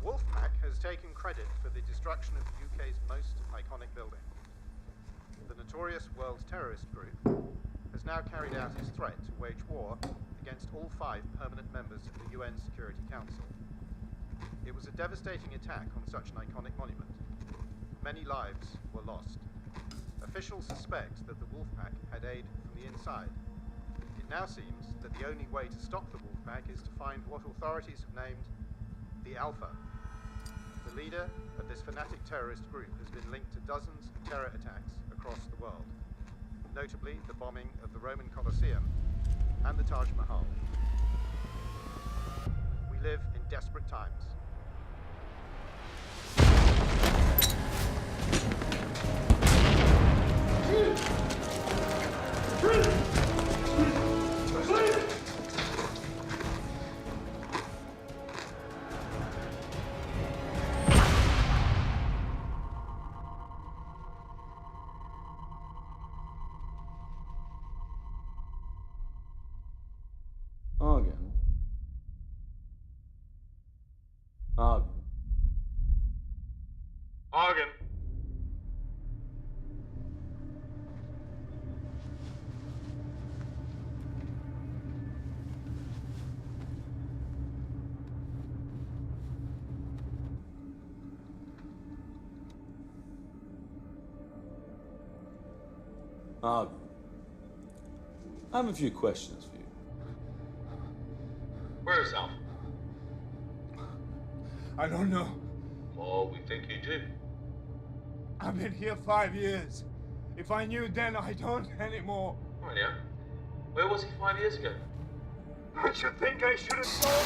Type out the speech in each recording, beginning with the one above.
Wolfpack has taken credit for the destruction of the UK's most iconic building. The notorious World Terrorist Group has now carried out its threat to wage war against all 5 permanent members of the UN Security Council. It was a devastating attack on such an iconic monument. Many lives were lost. Officials suspect that the Wolfpack had aid from the inside. It now seems that the only way to stop the Wolfpack is to find what authorities have named the Alpha. The leader of this fanatic terrorist group has been linked to dozens of terror attacks across the world, notably the bombing of the Roman Colosseum and the Taj Mahal. We live in desperate times. Argon. Argon. I have a few questions for you. Where is Alpha? I don't know. Oh, we think you do. I've been here 5 years. If I knew then, I don't anymore. Oh, yeah. Where was he 5 years ago? I should think I should have told.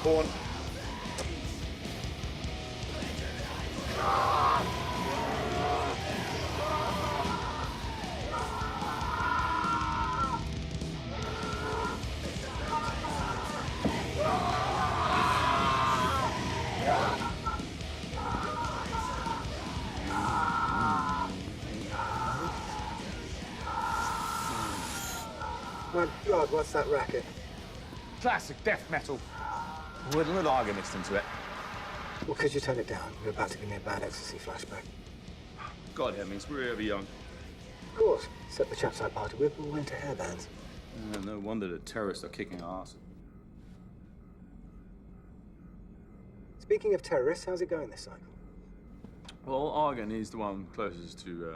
Go on. My God, what's that racket? Classic death metal. With a little Argon mixed into it. Well, could you turn it down? You're about to give me a bad ecstasy flashback. God, Hemmings, we're ever young. Of course. Except the chaps I party with all into hairbands. No wonder the terrorists are kicking our ass. Speaking of terrorists, how's it going this cycle? Well, Argon is the one closest to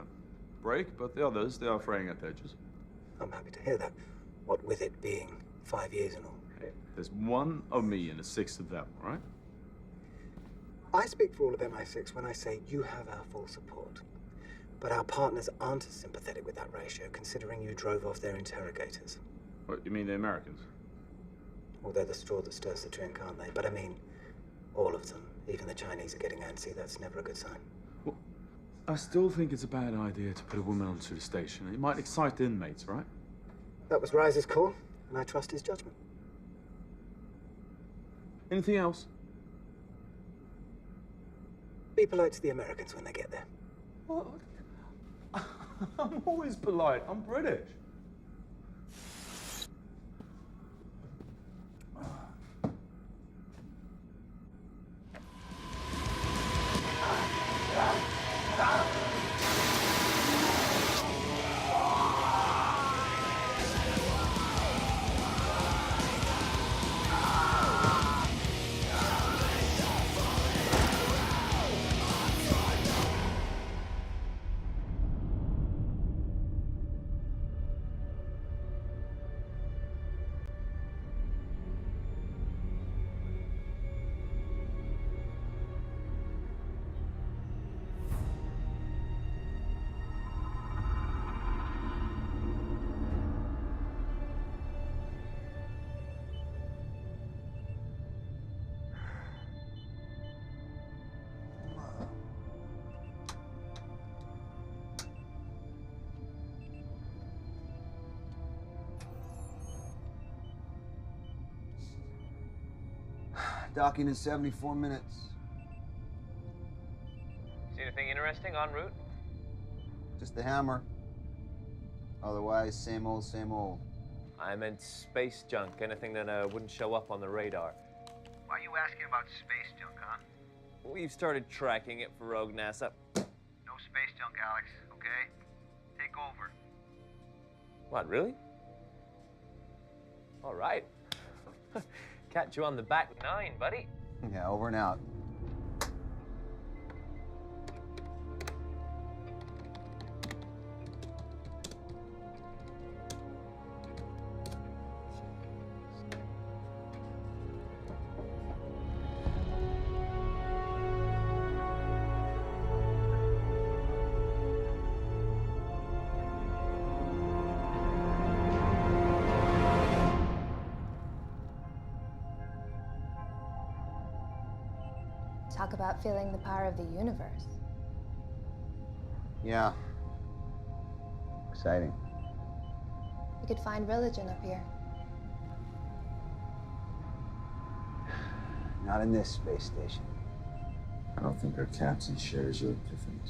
break, but the others, they are fraying at the edges. I'm happy to hear that. What with it being 5 years and all. Hey, there's one of me and a sixth of them, right? I speak for all of MI6 when I say you have our full support. But our partners aren't as sympathetic with that ratio, considering you drove off their interrogators. What, you mean the Americans? Well, they're the straw that stirs the drink, aren't they? But I mean, all of them. Even the Chinese are getting antsy. That's never a good sign. Well, I still think it's a bad idea to put a woman onto the station. It might excite the inmates, right? That was Rise's call, and I trust his judgment. Anything else? Be polite to the Americans when they get there. What? I'm always polite. I'm British. Docking in 74 minutes. See anything interesting en route? Just the hammer. Otherwise, same old, same old. I meant space junk, anything that wouldn't show up on the radar. Why are you asking about space junk, huh? We've started tracking it for Rogue NASA. No space junk, Alex, okay? Take over. What, really? All right. Catch you on the back nine, buddy. Yeah, over and out. Talk about feeling the power of the universe. Yeah. Exciting. You could find religion up here. Not in this space station. I don't think our captain shares your epiphanies.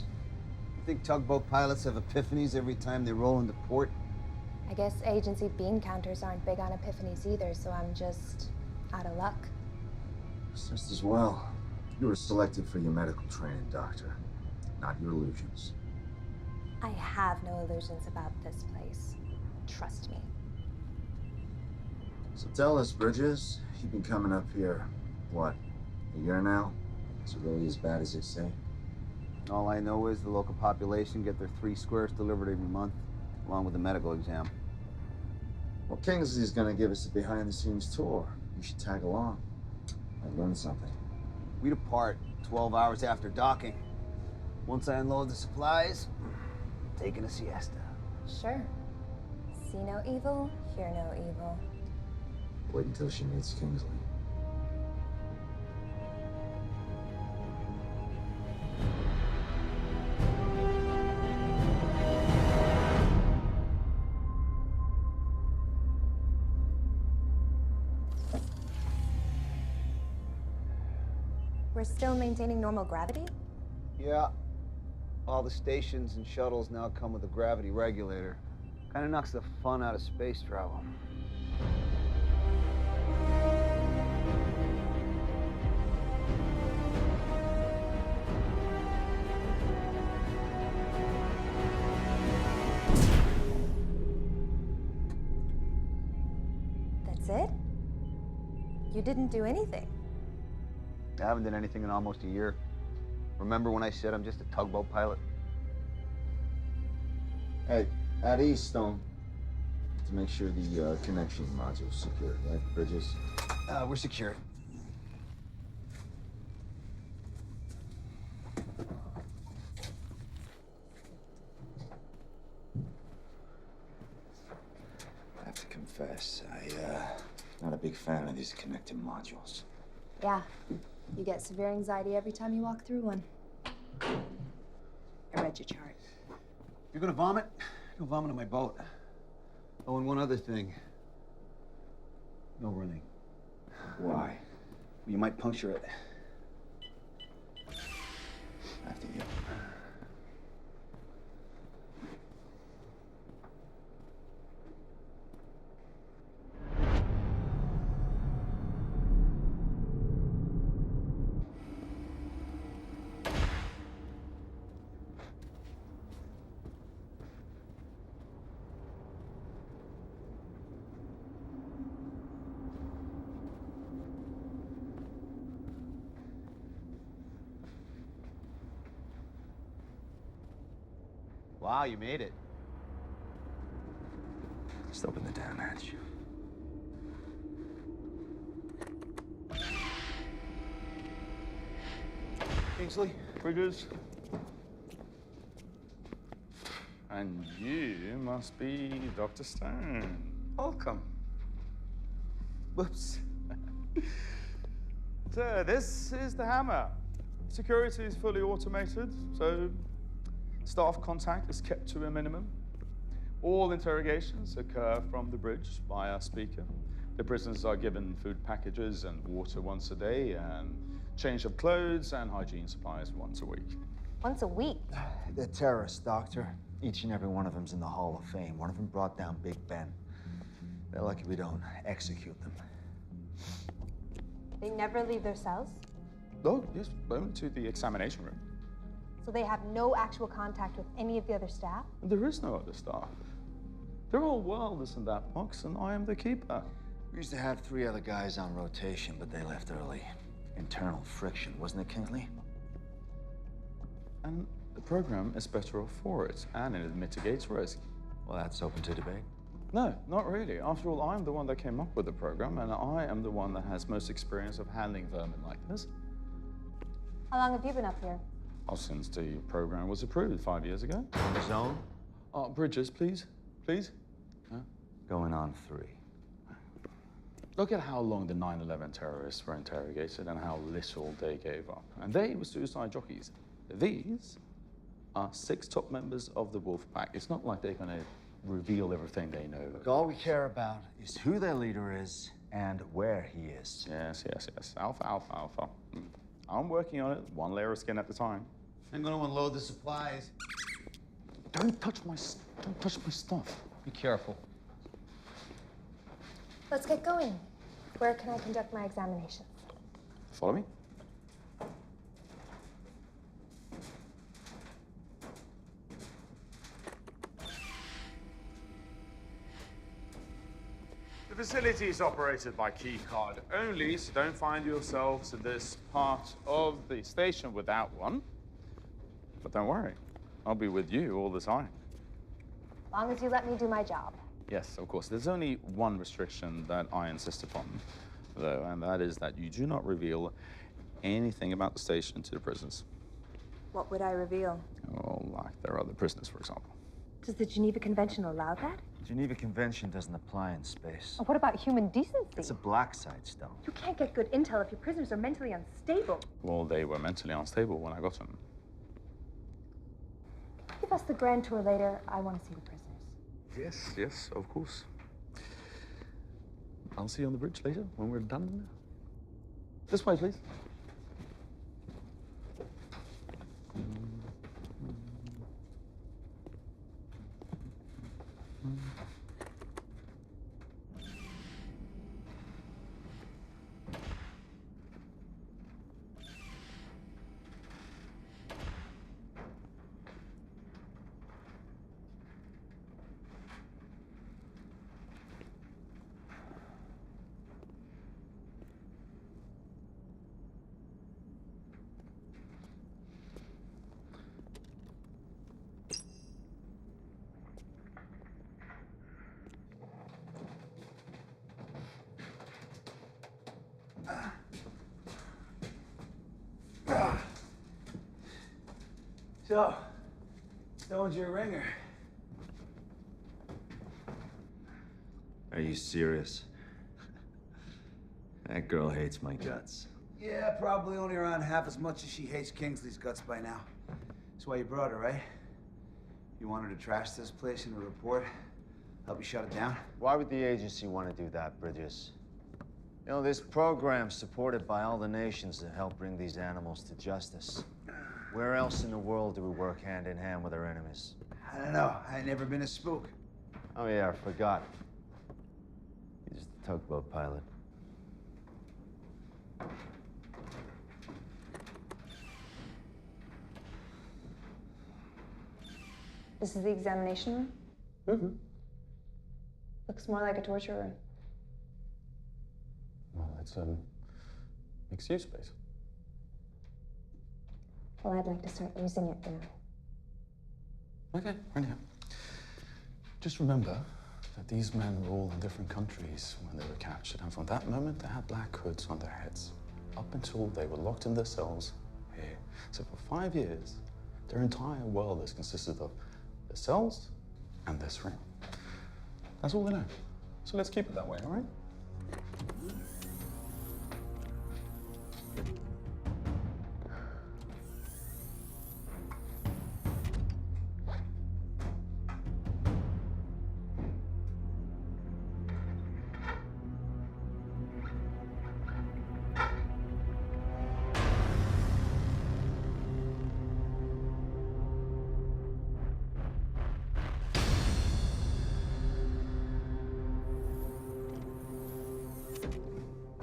You think tugboat pilots have epiphanies every time they roll into port? I guess agency bean counters aren't big on epiphanies either, so I'm just out of luck. Just as well. You were selected for your medical training, Doctor, not your illusions. I have no illusions about this place. Trust me. So tell us, Bridges, you've been coming up here, what, a year now? Is it really as bad as they say? All I know is the local population get their 3 squares delivered every month, along with a medical exam. Well, Kingsley's gonna give us a behind-the-scenes tour. You should tag along. I learned something. We depart 12 hours after docking. Once I unload the supplies, taking a siesta. Sure. See no evil, hear no evil. Wait until she meets Kingsley. We're still maintaining normal gravity? Yeah. All the stations and shuttles now come with a gravity regulator. Kinda knocks the fun out of space travel. That's it? You didn't do anything. I haven't done anything in almost a year. Remember when I said I'm just a tugboat pilot? Hey, at Eaststone, to make sure the connection module's secured, right, Bridges? We're secured. I have to confess, not a big fan of these connected modules. Yeah, you get severe anxiety every time you walk through one. I read your chart. You're gonna vomit? Go vomit on my boat. Oh, and one other thing. No running. Why? You might puncture it. After you. Wow, you made it. Just open the damn hatch. Kingsley, Bridges. And you must be Dr. Stone. Welcome. Whoops. So, this is the Hammer. Security is fully automated, so staff contact is kept to a minimum. All interrogations occur from the bridge via speaker. The prisoners are given food packages and water once a day, and change of clothes and hygiene supplies once a week. Once a week? They're terrorists, Doctor. Each and every one of them's in the Hall of Fame. One of them brought down Big Ben. They're lucky we don't execute them. They never leave their cells? Oh, yes, only to the examination room. So they have no actual contact with any of the other staff? There is no other staff. They're all wilders in that box, and I am the keeper. We used to have 3 other guys on rotation, but they left early. Internal friction, wasn't it, Kingsley? And the program is better off for it, and it mitigates risk. Well, that's open to debate. No, not really. After all, I'm the one that came up with the program, and I am the one that has most experience of handling vermin like this. How long have you been up here? Oh, since the program was approved 5 years ago. On the zone? Bridges, please. Please. Huh? Going on 3. Look at how long the 9/11 terrorists were interrogated and how little they gave up. And they were suicide jockeys. These are 6 top members of the Wolf Pack. It's not like they're going to reveal everything they know. Look, all we care about is who their leader is and where he is. Yes, yes, yes. Alpha, alpha, alpha. I'm working on it, one layer of skin at a time. I'm going to unload the supplies. Don't touch my stuff. Be careful. Let's get going. Where can I conduct my examinations? Follow me. The facility is operated by key card only, so don't find yourselves in this part of the station without one. But don't worry, I'll be with you all the time. As long as you let me do my job. Yes, of course. There's only one restriction that I insist upon, though, and that is that you do not reveal anything about the station to the prisoners. What would I reveal? Well, like their other prisoners, for example. Does the Geneva Convention allow that? The Geneva Convention doesn't apply in space. What about human decency? It's a black site, Stone. You can't get good intel if your prisoners are mentally unstable. Well, they were mentally unstable when I got them. Give us the grand tour later. I want to see the prisoners. Yes, yes, of course. I'll see you on the bridge later when we're done. This way, please. So, Stone's your ringer. Are you serious? That girl hates my guts. Yeah, probably only around half as much as she hates Kingsley's guts by now. That's why you brought her, right? You want her to trash this place in a report? Help you shut it down? Why would the agency want to do that, Bridges? You know, this program's supported by all the nations that help bring these animals to justice. Where else in the world do we work hand in hand with our enemies? I don't know. I ain't never been a spook. Oh yeah, I forgot. You're just a tugboat pilot. This is the examination room? Mm-hmm. Looks more like a torture room. Well, it's mixed-use space. Well, I'd like to start using it now. Okay, anyhow. Just remember that these men were all in different countries when they were captured, and from that moment they had black hoods on their heads, up until they were locked in their cells here. So for 5 years, their entire world has consisted of the cells and this ring. That's all they know. So let's keep it that way, all right?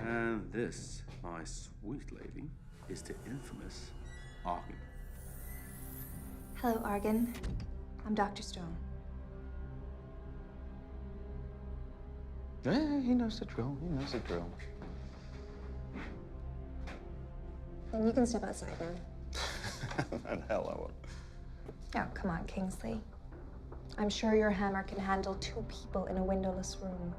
And this, my sweet lady, is the infamous Argan. Hello, Argan. I'm Dr. Stone. Yeah, he knows the drill. He knows the drill. And you can step outside now. And hell I will. Oh, come on, Kingsley. I'm sure your hammer can handle 2 people in a windowless room.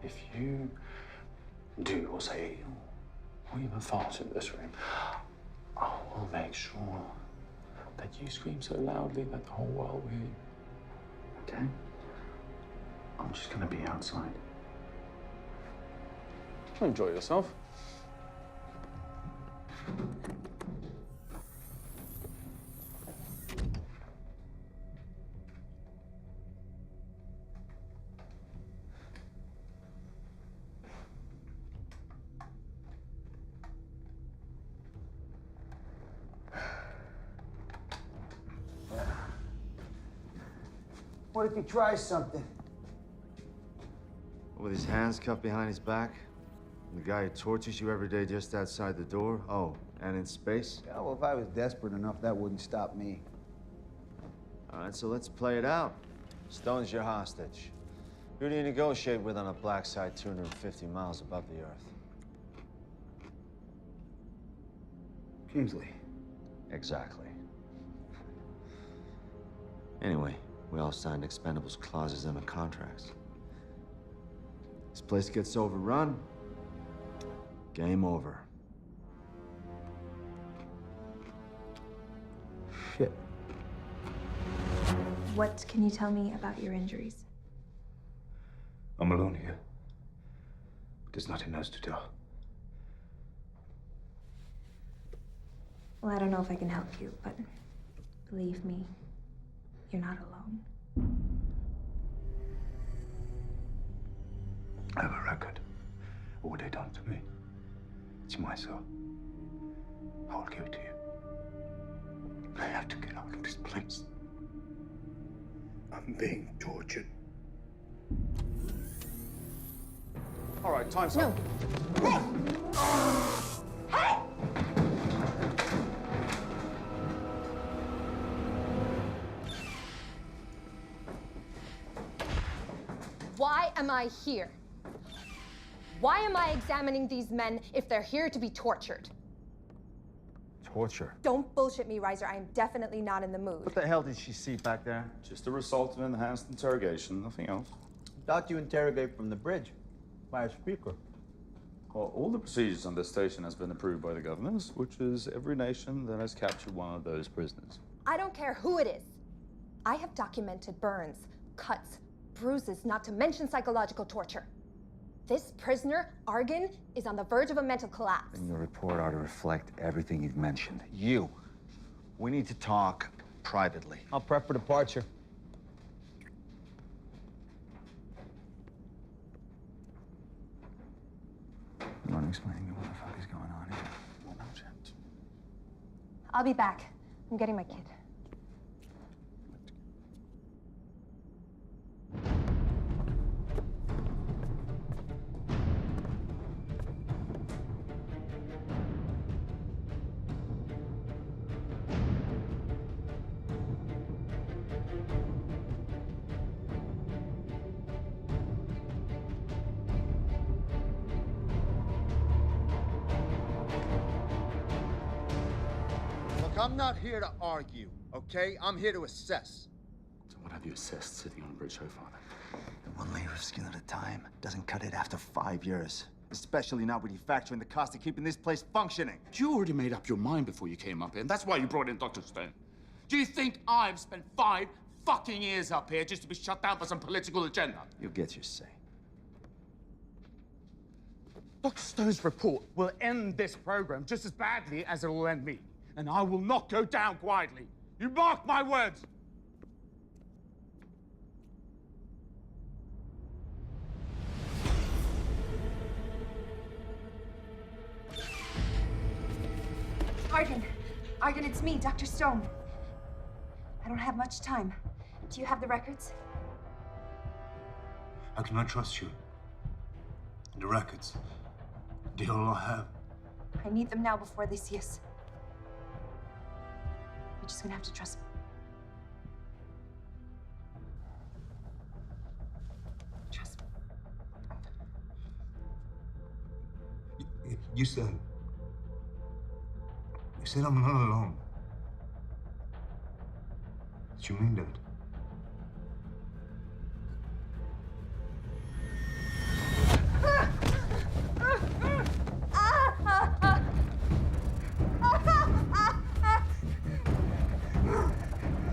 If you do or say or even fart in this room, I will make sure that you scream so loudly that the whole world will hear you. Okay? I'm just gonna be outside. Enjoy yourself. What if he tries something? With his hands cuffed behind his back? The guy who tortures you every day just outside the door? Oh, and in space? Yeah, well, if I was desperate enough, that wouldn't stop me. All right, so let's play it out. Stone's your hostage. Who do you negotiate with on a black site 250 miles above the Earth? Kingsley. Exactly. Anyway, we all signed expendables clauses in the contracts. This place gets overrun, game over. Shit. What can you tell me about your injuries? I'm alone here. There's nothing else to tell. Well, I don't know if I can help you, but believe me, you're not alone. I have a record of what they done to me. It's my soul. I will give it to you. I have to get out of this place. I'm being tortured. All right, time's up. Why am I here? Why am I examining these men if they're here to be tortured? Torture? Don't bullshit me, Reiser. I am definitely not in the mood. What the hell did she see back there? Just a result of enhanced interrogation, nothing else. Thought you interrogate from the bridge by a speaker. Well, all the procedures on this station has been approved by the governors, which is every nation that has captured one of those prisoners. I don't care who it is. I have documented burns, cuts, bruises, not to mention psychological torture. This prisoner, Argan, is on the verge of a mental collapse. And your report ought to reflect everything you've mentioned. You. We need to talk privately. I'll prep for departure. You want to explain to me what the fuck is going on here? Well, no, James. I'll be back. I'm getting my kid. Look, I'm not here to argue, okay? I'm here to assess. So what have you assessed sitting on a bridge so far, then? One layer of skin at a time doesn't cut it after 5 years. Especially not when you factor in the cost of keeping this place functioning. You already made up your mind before you came up here, and that's why you brought in Dr. Stone. Do you think I've spent 5 fucking years up here just to be shut down for some political agenda? You'll get your say. Dr. Stone's report will end this program just as badly as it will end me. And I will not go down quietly. You mark my words. Argan, it's me, Dr. Stone. I don't have much time. Do you have the records? I cannot trust you. The records. They all I have. I need them now before they see us. You're just gonna have to trust me. Trust me. You said I'm not alone. Did you mean that?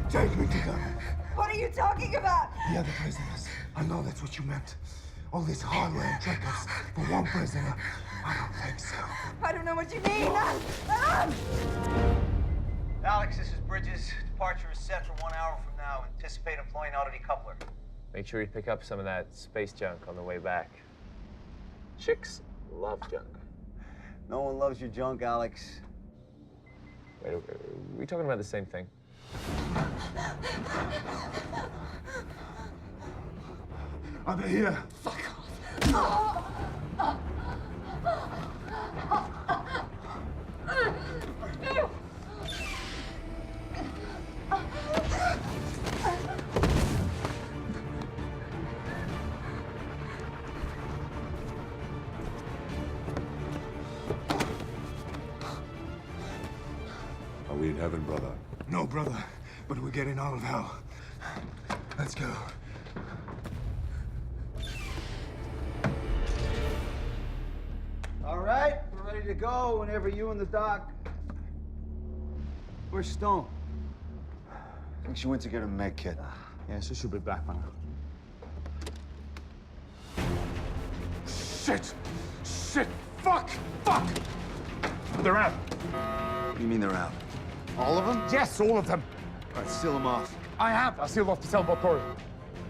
Take me to them. What are you talking about? The other prisoners. I know that's what you meant. All this hardware and trinkets for one prisoner. I don't think so. I don't know what you mean. Alex, this is Bridges. Departure is set for 1 hour from now. Anticipate employing oddity coupler. Make sure you pick up some of that space junk on the way back. Chicks love junk. No one loves your junk, Alex. Wait, are we talking about the same thing? Are they here? Fuck off. Are we in heaven, brother? No, brother. But we're getting out of hell. Let's go. All right, we're ready to go whenever you and the doc. Where's Stone? I think she went to get a med kit. Yeah, so she'll be back now. Shit! Shit! Fuck! Fuck! They're out. What do you mean they're out? All of them? Yes, all of them. All right, seal them off. I have. I sealed off the sailboat corridor.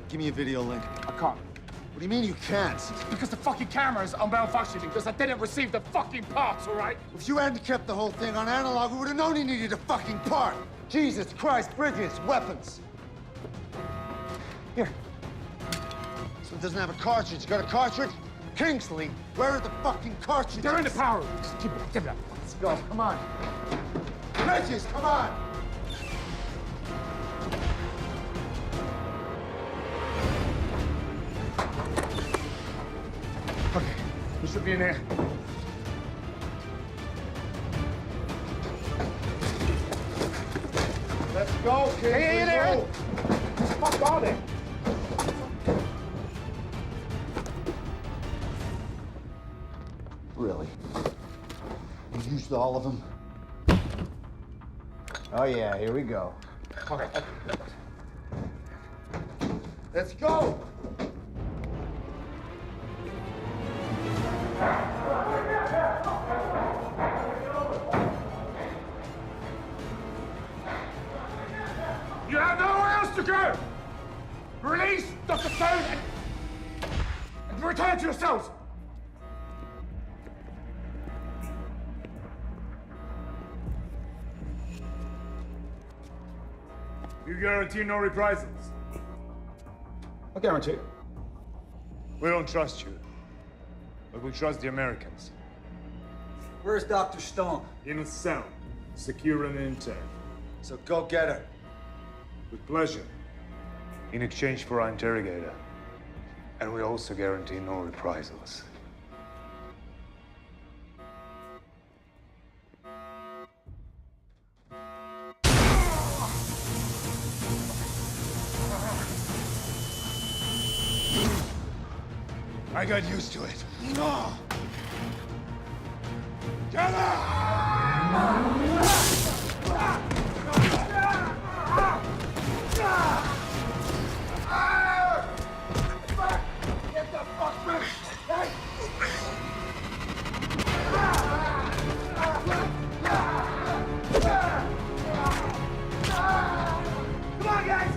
Give me a video link. I can't. What do you mean you can't? Because the fucking cameras are malfunctioning because I didn't receive the fucking parts, all right? If you hadn't kept the whole thing on analog, we would have known he needed a fucking part. Jesus Christ, Bridges, weapons. Here. So it doesn't have a cartridge. Got a cartridge? Kingsley, where are the fucking cartridges? They're in the power room. Just give it up. Let's go, come on. Bridges, come on! Okay, we should be in here. Let's go, kids. Hey, there! What are they? Really? You used all of them? Oh, yeah, here we go. Okay. Let's go! You have nowhere else to go! Release Dr. Stone and return to yourselves! You guarantee no reprisals? I guarantee. We don't trust you, but we trust the Americans. Where's Dr. Stone? In a cell, secure and intact. So go get her. With pleasure. In exchange for our interrogator. And we also guarantee no reprisals. I got used to it. No! Get Get the fuck back! Hey! Come on, guys!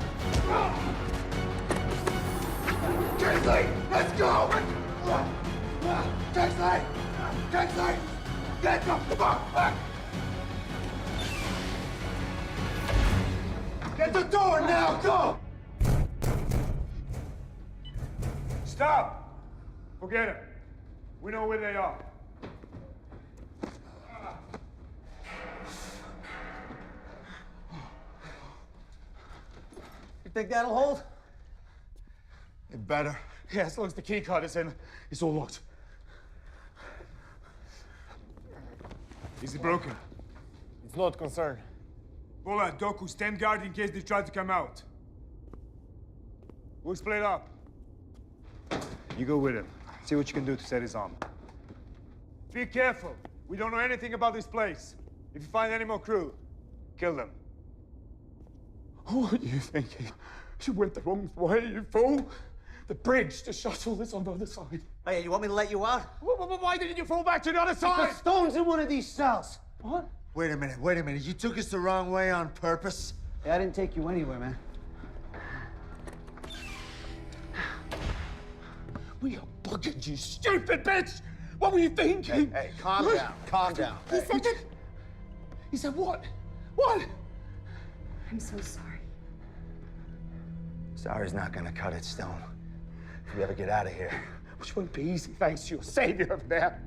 Kingsley, let's go! Kingsley! Kingsley! Get the fuck back! Get the door now, go! Stop! Forget it. We know where they are. You think that'll hold? It better. Yeah, as long as the key card is in, it's all locked. Is it broken? It's not concerned. Bola, Doku, stand guard in case they try to come out. We'll split up. You go with him. See what you can do to set his arm. Be careful. We don't know anything about this place. If you find any more crew, kill them. What are you thinking? You went the wrong way, you fool. The bridge, the shuttle is on the other side. Hey, you want me to let you out? Why didn't you fall back to the other side? Because Stone's in one of these cells. What? Wait a minute. You took us the wrong way on purpose? Yeah, I didn't take you anywhere, man. We are bugging, you stupid bitch! What were you thinking? Hey, calm down, calm down. He said that. He said what? What? I'm so sorry. Sorry's not gonna cut it, Stone. If we ever get out of here. Which won't be easy thanks to your savior over there.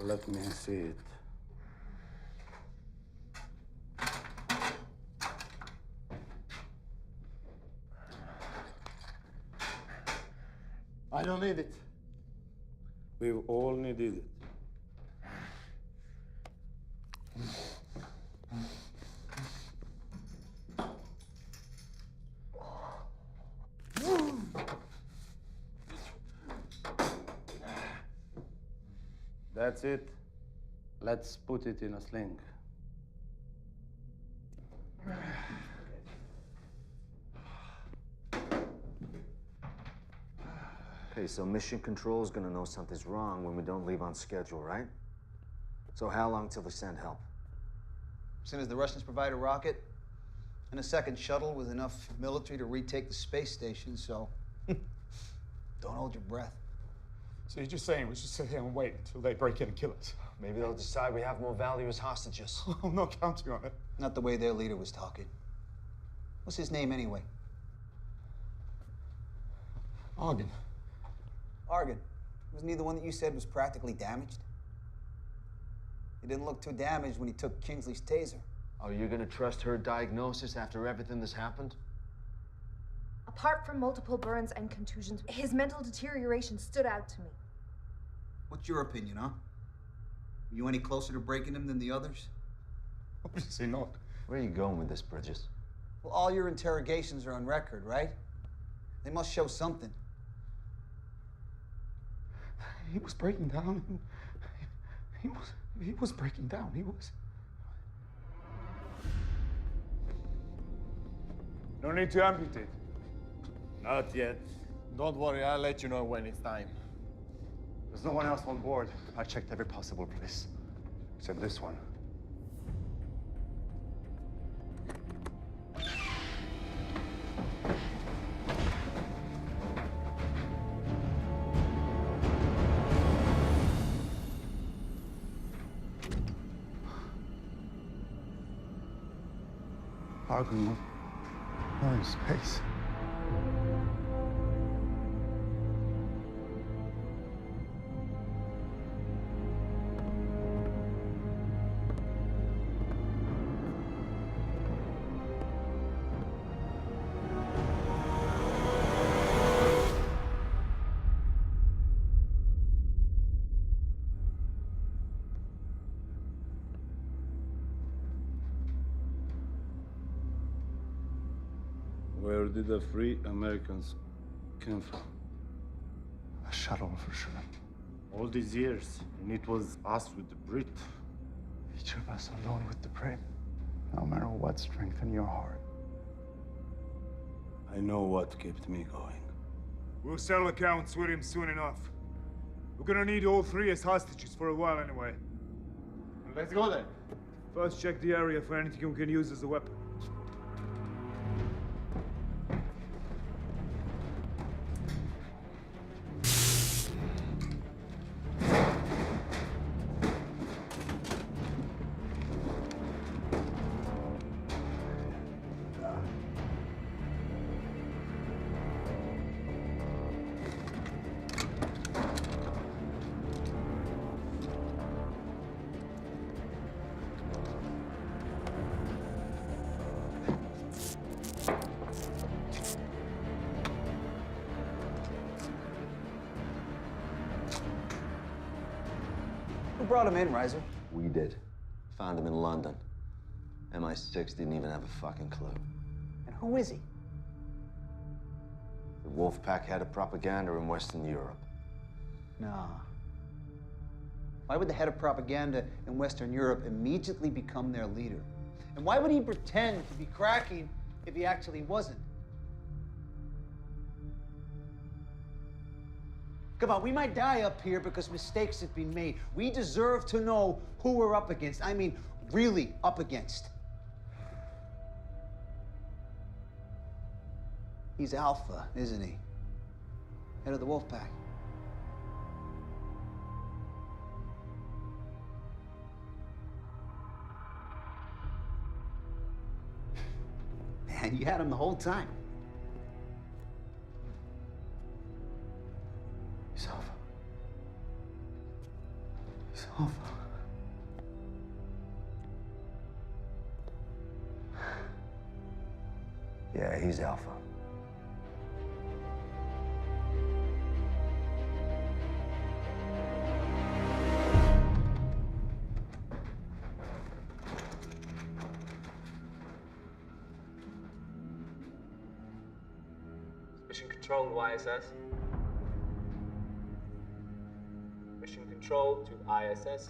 Let me see it. I don't need it. We've all needed it. That's it. Let's put it in a sling. Okay, so Mission Control is gonna know something's wrong when we don't leave on schedule, right? So how long till they send help? As soon as the Russians provide a rocket and a second shuttle with enough military to retake the space station, so don't hold your breath. So you're just saying we should sit here and wait until they break in and kill us? Maybe they'll decide we have more value as hostages. I'm not counting on it. Not the way their leader was talking. What's his name anyway? Argon. Argon. Wasn't he the one that you said was practically damaged? He didn't look too damaged when he took Kingsley's taser. Are you gonna trust her diagnosis after everything that's happened? Apart from multiple burns and contusions, his mental deterioration stood out to me. What's your opinion, huh? Were you any closer to breaking him than the others? Obviously not. Where are you going with this, Bridges? Well, all your interrogations are on record, right? They must show something. He was breaking down. He was breaking down. He was. No need to amputate. Not yet. Don't worry, I'll let you know when it's time. There's no one else on board. I checked every possible place, except this one. Argon, we're in space. Where did the free Americans come from? A shuttle, for sure. All these years, and it was us with the Brit. Each of us alone with the Brit. No matter what strengthened your heart. I know what kept me going. We'll settle accounts with him soon enough. We're gonna need all three as hostages for a while anyway. Let's go then. First, check the area for anything we can use as a weapon. Who brought him in, Reiser? We did. Found him in London. MI6 didn't even have a fucking clue. And who is he? The Wolfpack had a propaganda in Western Europe. Nah. Why would the head of propaganda in Western Europe immediately become their leader? And why would he pretend to be cracking if he actually wasn't? Come on, we might die up here because mistakes have been made. We deserve to know who we're up against. I mean, really up against. He's Alpha, isn't he? Head of the Wolfpack. Man, you had him the whole time. He's Alpha. He's Alpha. Yeah, he's Alpha. Mission Control to ISS. Mission Control to ISS.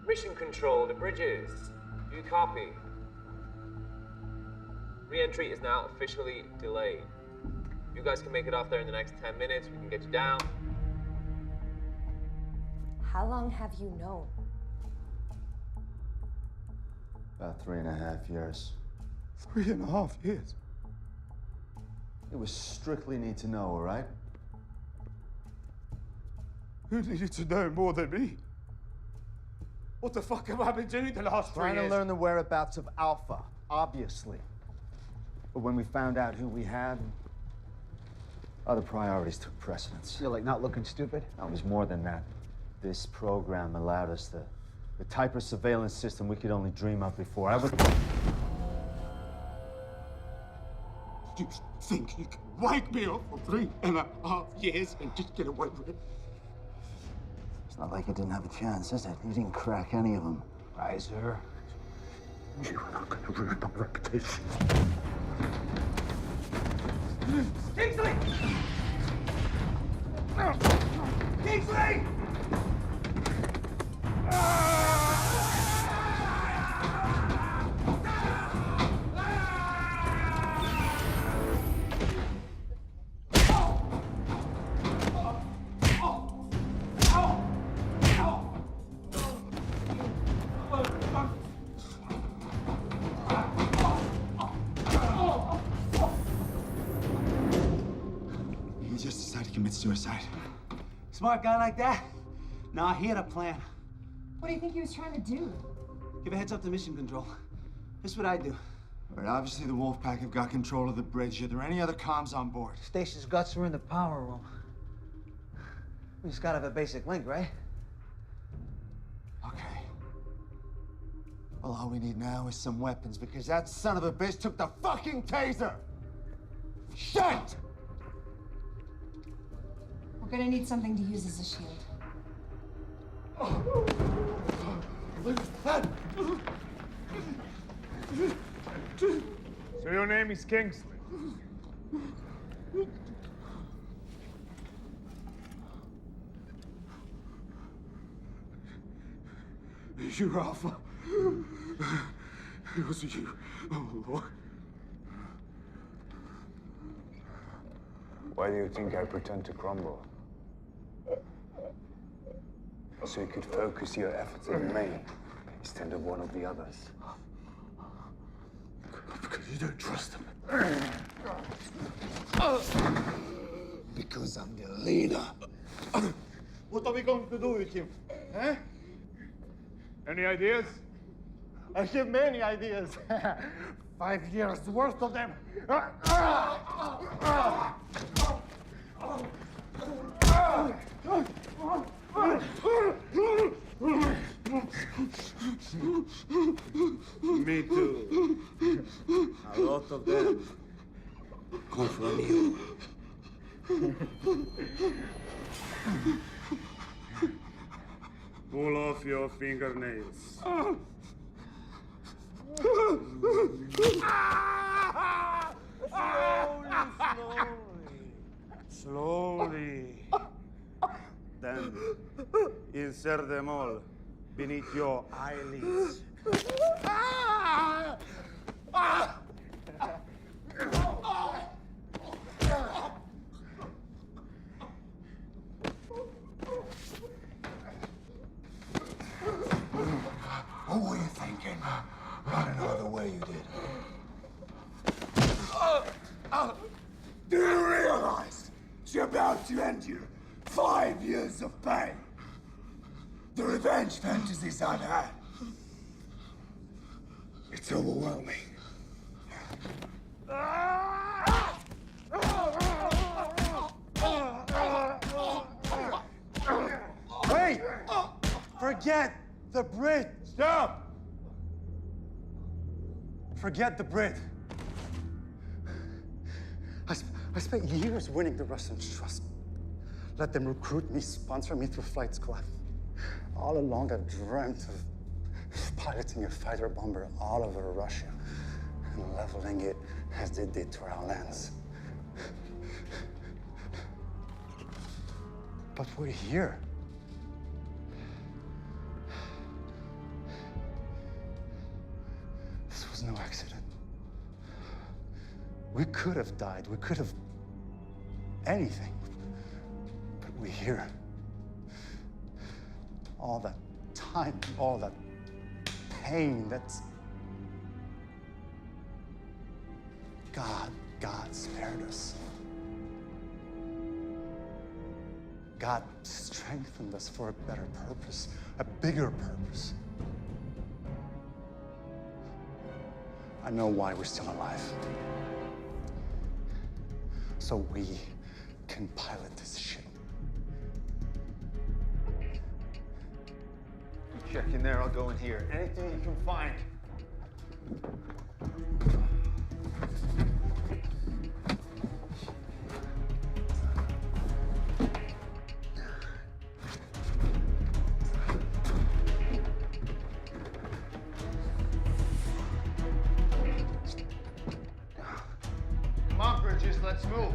Mission Control to Bridges. Do you copy? Re-entry is now officially delayed. You guys can make it off there in the next 10 minutes. We can get you down. How long have you known? About 3.5 years. 3.5 years? It was strictly need to know, all right? Who needed to know more than me? What the fuck have I been doing the last 3 years? Trying to learn the whereabouts of Alpha, obviously. But when we found out who we had, Other priorities took precedence. You're like not looking stupid? No, it was more than that. This program allowed us the type of surveillance system we could only dream of before. I was... You think you can wake me up for 3.5 years and just get away with it? It's not like you didn't have a chance, is it? You didn't crack any of them. Reiser. You are not going to ruin my reputation. Kingsley! Kingsley! He just decided to commit suicide. Smart guy like that? Nah, he had a plan. What do you think he was trying to do? Give a heads up to mission control. This is what I do. All right, obviously the Wolfpack have got control of the bridge. Are there any other comms on board? Stacy's guts are in the power room. We just gotta have a basic link, right? Okay. Well, all we need now is some weapons, because that son of a bitch took the fucking taser! Shit! We're gonna need something to use as a shield. So your name is Kingsley? You're Alpha. It was you. Oh, Lord. Why do you think I pretend to crumble? So you could focus your efforts on me instead of one of the others. Because you don't trust him. Because I'm the leader. What are we going to do with him? Eh? Any ideas? I have many ideas. 5 years worth of them. Me too. A lot of them come from you. Pull off your fingernails. Slowly. Then insert them all beneath your eyelids. What were you thinking? Running all the way you did. Do you realize you're about to end your 5 years of pain? The revenge fantasies I've had. It's overwhelming. Wait! Forget the bridge! Stop! Forget the bridge. I spent years winning the Russians' trust. Let them recruit me, sponsor me through flight school. All along, I've dreamt of piloting a fighter bomber all over Russia and leveling it as they did to our lands. But we're here. This was no accident. We could have died. We could have anything. But we're here. All that time, all that pain, that's... God spared us. God strengthened us for a better purpose, a bigger purpose. I know why we're still alive. So we can pilot this ship. You check in there, I'll go in here. Anything you can find. Come on, Bridges, let's move.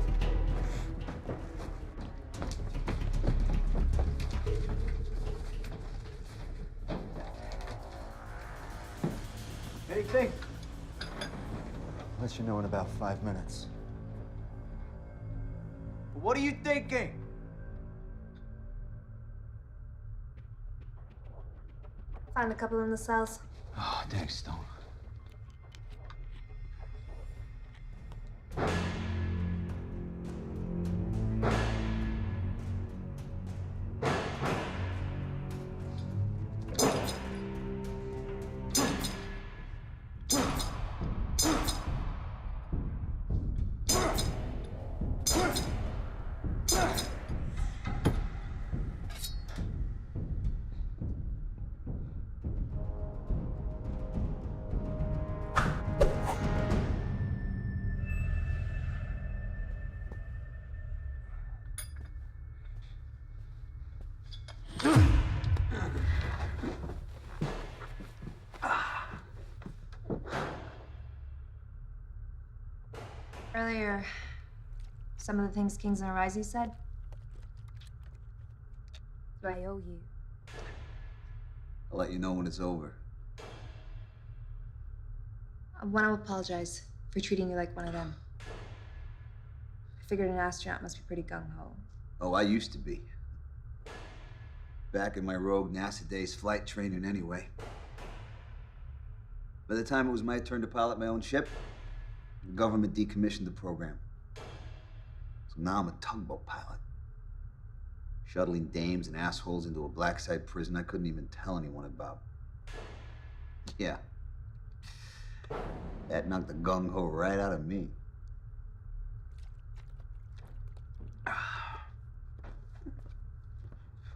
Anything? I'll let you know in about 5 minutes. What are you thinking? Find a couple in the cells. Oh, thanks, Stone. Earlier, some of the things Kingsley and Risey said, I owe you. I'll let you know when it's over. I want to apologize for treating you like one of them. I figured an astronaut must be pretty gung-ho. Oh, I used to be. Back in my rogue NASA days, flight training anyway. By the time it was my turn to pilot my own ship, the government decommissioned the program. So now I'm a tugboat pilot. Shuttling dames and assholes into a black-site prison I couldn't even tell anyone about. Yeah. That knocked the gung-ho right out of me.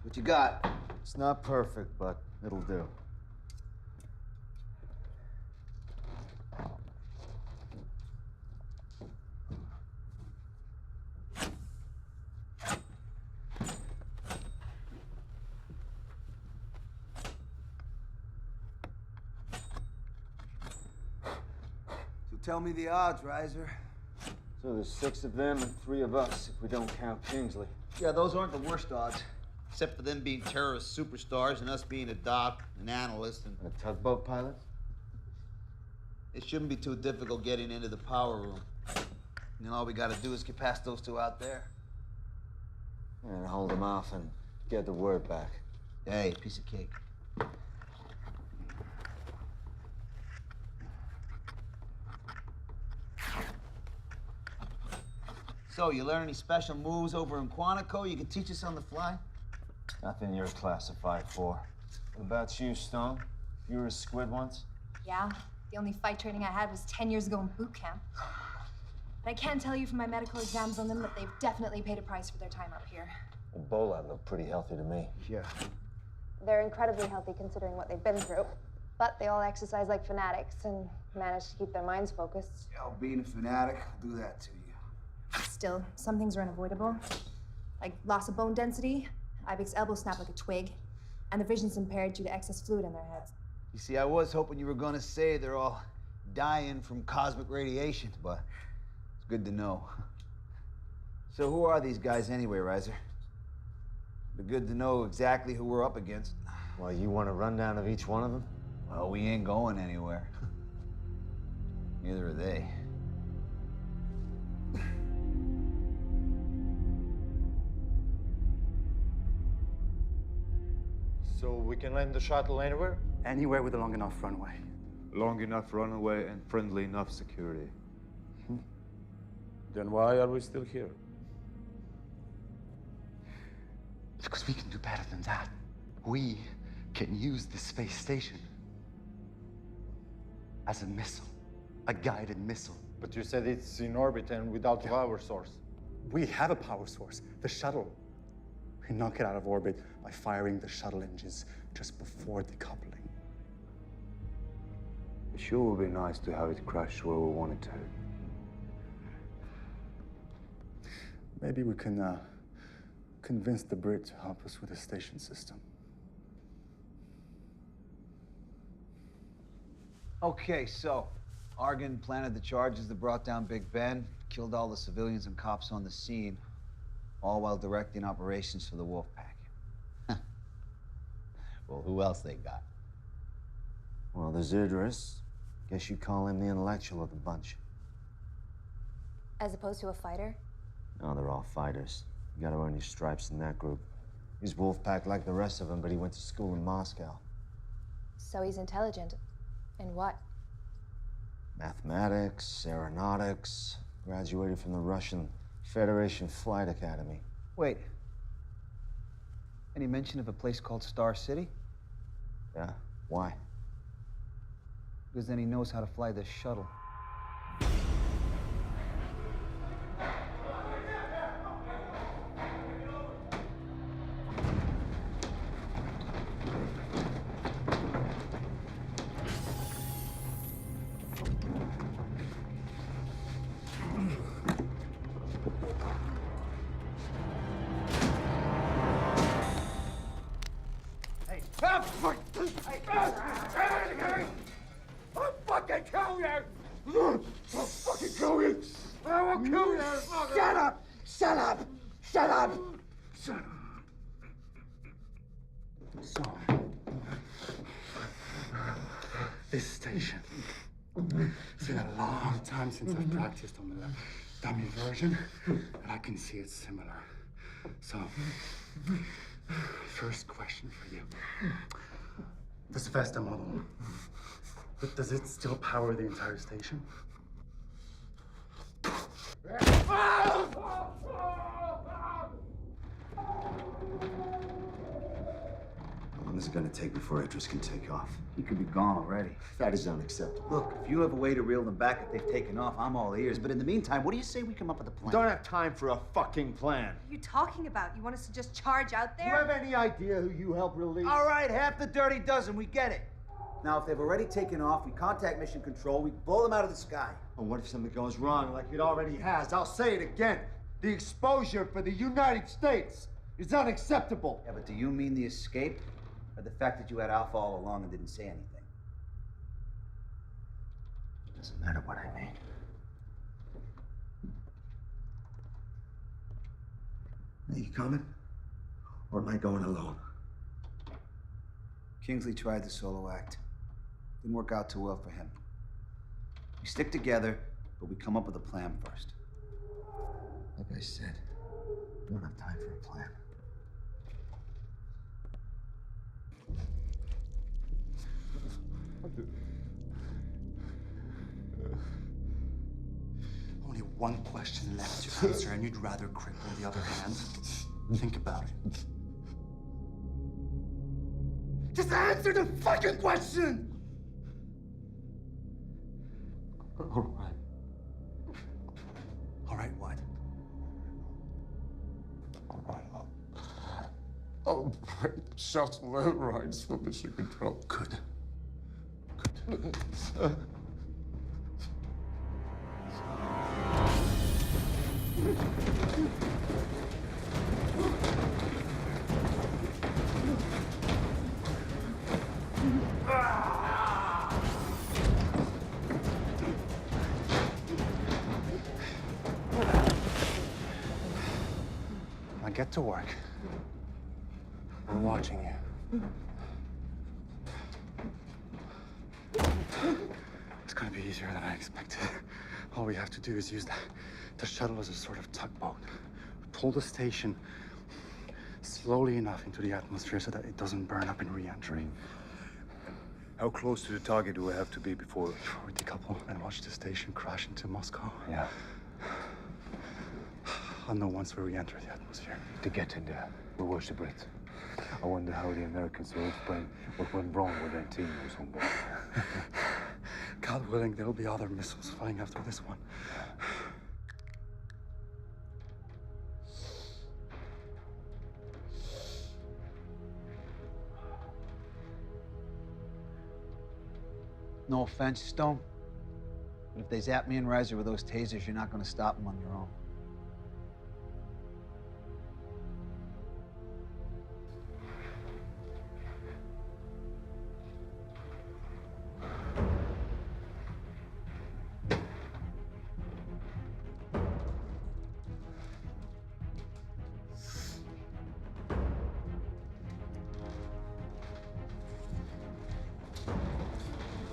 What you got? It's not perfect, but it'll do. Tell me the odds, Riser. So there's 6 of them and 3 of us, if we don't count Kingsley. Yeah, those aren't the worst odds. Except for them being terrorist superstars and us being a doc, an analyst, and a tugboat pilot? It shouldn't be too difficult getting into the power room. And then all we gotta do is get past those 2 out there. And hold them off and get the word back. Hey, piece of cake. So, you learn any special moves over in Quantico you can teach us on the fly? Nothing you're classified for. What about you, Stone? You were a squid once? Yeah, the only fight training I had was 10 years ago in boot camp. But I can tell you from my medical exams on them that they've definitely paid a price for their time up here. Ebola looked pretty healthy to me. Yeah. They're incredibly healthy considering what they've been through. But they all exercise like fanatics and manage to keep their minds focused. Yeah, being a fanatic will do that to you. Still, some things are unavoidable. Like loss of bone density, Ibex elbow snap like a twig, and the vision's impaired due to excess fluid in their heads. You see, I was hoping you were gonna say they're all dying from cosmic radiation, but it's good to know. So who are these guys anyway, Riser? It'd be good to know exactly who we're up against. Well, you want a rundown of each one of them? Well, we ain't going anywhere. Neither are they. So we can land the shuttle anywhere? Anywhere with a long enough runway. Long enough runway and friendly enough security. Then why are we still here? Because we can do better than that. We can use the space station as a missile, a guided missile. But you said it's in orbit and without power source. We have a power source, the shuttle. We knock it out of orbit by firing the shuttle engines just before decoupling. It sure would be nice to have it crash where we want it to. Maybe we can convince the Brit to help us with the station system. Okay, so Argon planted the charges that brought down Big Ben, killed all the civilians and cops on the scene, all while directing operations for the Wolfpack. Well, who else they got? Well, there's Idris. Guess you call him the intellectual of the bunch. As opposed to a fighter? No, they're all fighters. You gotta earn your stripes in that group. He's Wolfpack like the rest of them, but he went to school in Moscow. So he's intelligent. In what? Mathematics, aeronautics, graduated from the Russian Federation Flight Academy. Wait. Any mention of a place called Star City? Yeah? Why? Because then he knows how to fly this shuttle. I'll fucking kill you! I'll fucking kill you! I will kill you! Shut up! Shut up! Shut up! Shut up! So, this station. It's been a long time since I've practiced on the dummy version, and I can see it's similar. So, first question for you. This Vesta model, does it still power the entire station? How long is it gonna take before Idris can take off? He could be gone already. That is unacceptable. Look, if you have a way to reel them back if they've taken off, I'm all ears. But in the meantime, what do you say we come up with a plan? Don't have time for a fucking plan. What are you talking about? You want us to just charge out Do you there? have any idea who you helped release? All right, half the dirty dozen, we get it. Now, if they've already taken off, we contact Mission Control, we blow them out of the sky. And what if something goes wrong like it already has? I'll say it again. The exposure for the United States is unacceptable. Yeah, but do you mean the escape? Or the fact that you had Alpha all along and didn't say anything? Doesn't matter what I mean. Are you coming? Or am I going alone? Kingsley tried the solo act. Didn't work out too well for him. We stick together, but we come up with a plan first. Like I said, we don't have time for a plan. Only one question left to answer, and you'd rather cripple the other hand? Think about it. Just answer the fucking question! All right. All right, what? All right. I'll break shuttle overrides for Mission Control. Good. Now get to work. We're watching you. It's gonna be easier than I expected. All we have to do is use the shuttle as a sort of tugboat. Pull the station slowly enough into the atmosphere so that it doesn't burn up in re-entry. How close to the target do we have to be before we decouple and watch the station crash into Moscow? Yeah. I'll know once we re-enter the atmosphere. To get in there, we'll watch the Brits. I wonder how the Americans will explain what went wrong with their team was on board. God willing, there'll be other missiles flying after this one. No offense, Stone. But if they zap me and Reiser with those tasers, you're not gonna stop them on your own.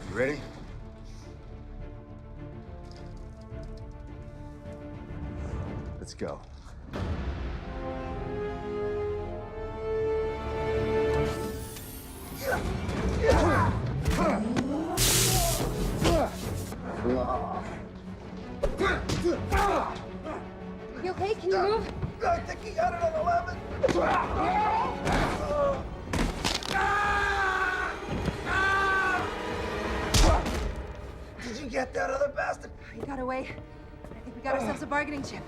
You ready? Let's go. You okay? Can you move? I think he got it on 11. Did you get that other bastard? He got away. I think we got ourselves a bargaining chip.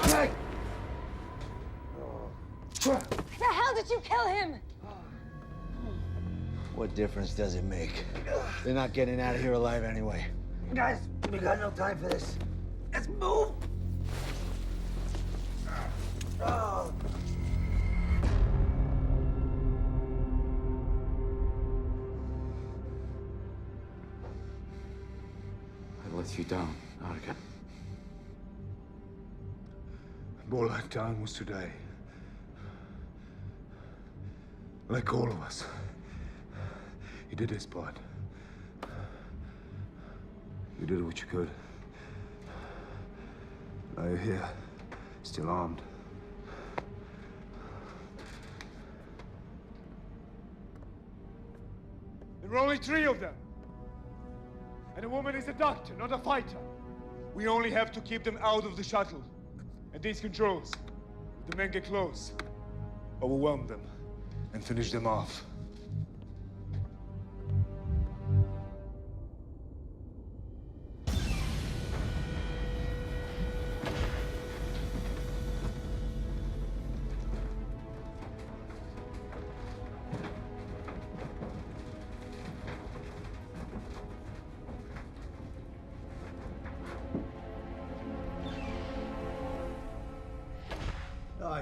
Hey! The hell did you kill him? What difference does it make? They're not getting out of here alive anyway. Guys, we got no time for this. Let's move! Oh. I let you down, Argan. All I've done was today. Like all of us. He did his part. You did what you could. Now you're here, still armed. There are only 3 of them. And the woman is a doctor, not a fighter. We only have to keep them out of the shuttle. And these controls. If the men get close, overwhelm them and finish them off.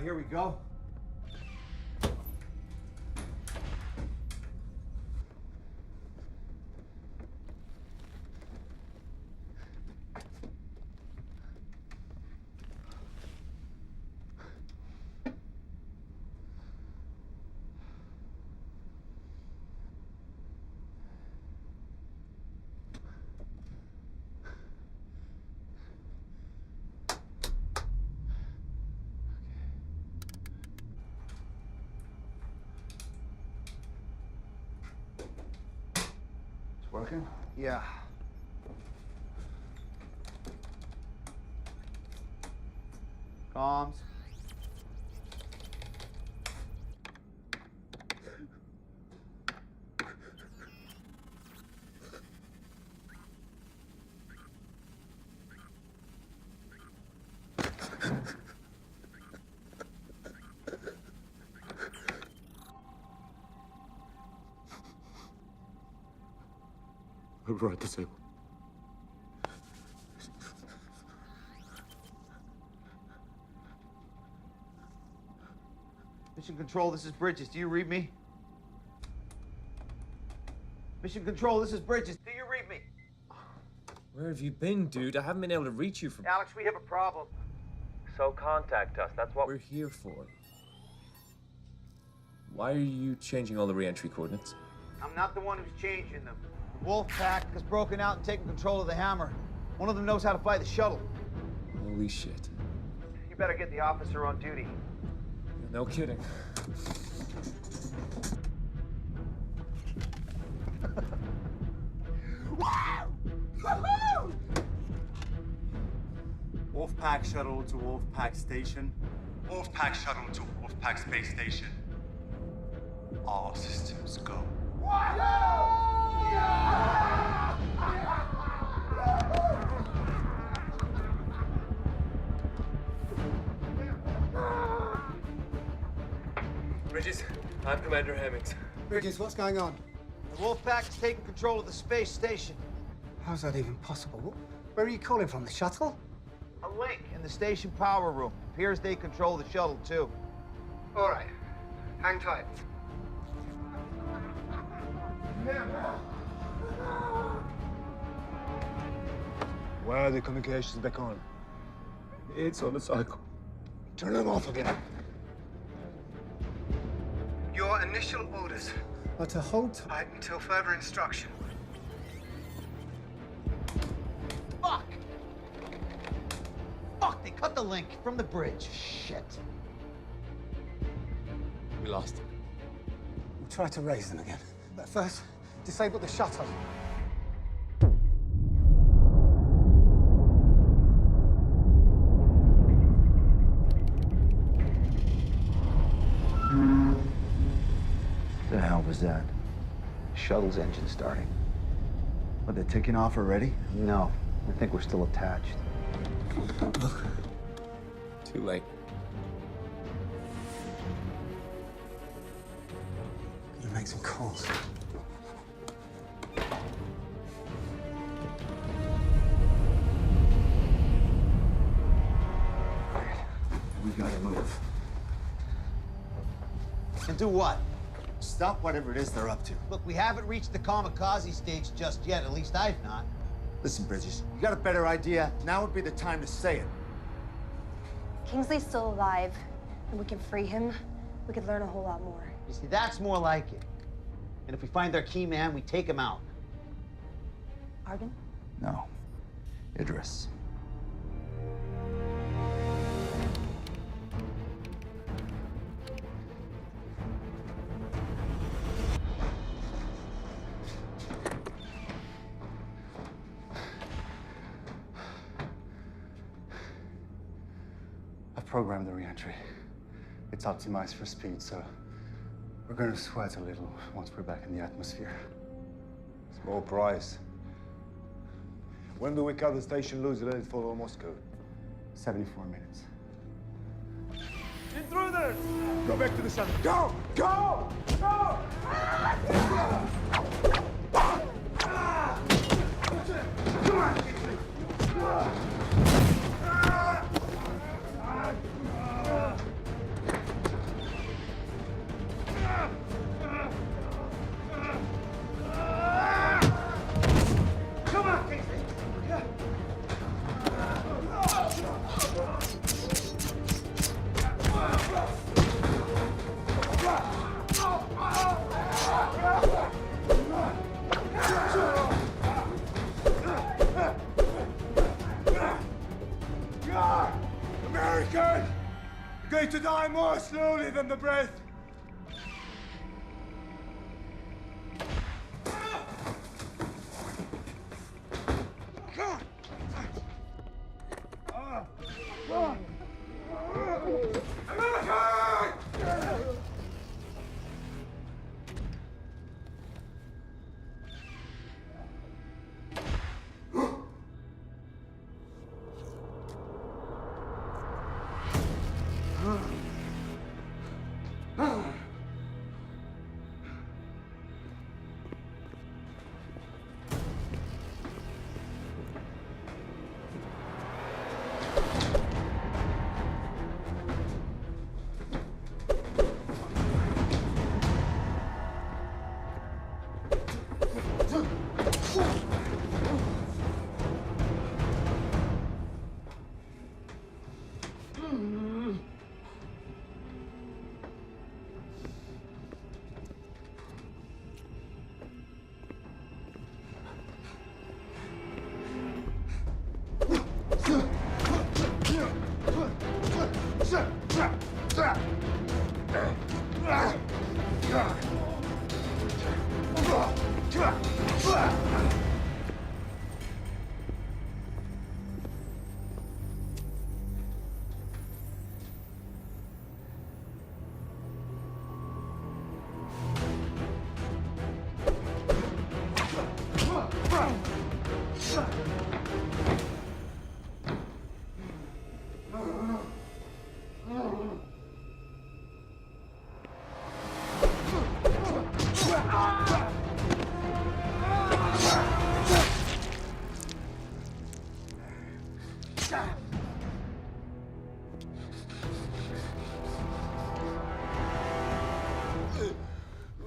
Here we go. Working? Yeah. Comms. Right disable. Mission Control, this is Bridges. Do you read me? Mission Control, this is Bridges. Do you read me? Where have you been, dude? I haven't been able to reach you from... Alex, we have a problem. So contact us. That's what we're here for. Why are you changing all the re-entry coordinates? I'm not the one who's changing them. Wolfpack has broken out and taken control of the Hammer. One of them knows how to fly the shuttle. Holy shit. You better get the officer on duty. No kidding. Wolfpack shuttle to Wolfpack station. Wolfpack shuttle to Wolfpack space station. All systems go. Bridges, I'm Commander Hemmings. Bridges, what's going on? The Wolfpack has taken control of the space station. How's that even possible? Where are you calling from? The shuttle? A link in the station power room. Appears they control the shuttle, too. All right. Hang tight. Where are the communications back on? It's on the cycle. Turn them off again. Your initial orders are to hold tight until further instruction. Fuck! Fuck, they cut the link from the bridge. Shit. We lost him. We'll try to raise them again. But first, disable the shuttle. The hell was that? Shuttle's engine starting. What, they're taking off already? No, I think we're still attached. Too late. You make some calls. We gotta move. And do what? Stop whatever it is they're up to. Look, we haven't reached the kamikaze stage just yet. At least I've not. Listen, Bridges, you got a better idea? Now would be the time to say it. Kingsley's still alive, and we can free him. We could learn a whole lot more. You see, that's more like it. And if we find their key man, we take him out. Argon? No. Idris. I've programmed the re-entry. It's optimized for speed, so we're going to sweat a little once we're back in the atmosphere. Small price. When do we cut the station loose and let it follow Moscow? 74 minutes. Intruders! Go back to the shuttle. Go! Go! Go! Come on! Come on, Kingsley! American! You're going to die more slowly than the breath.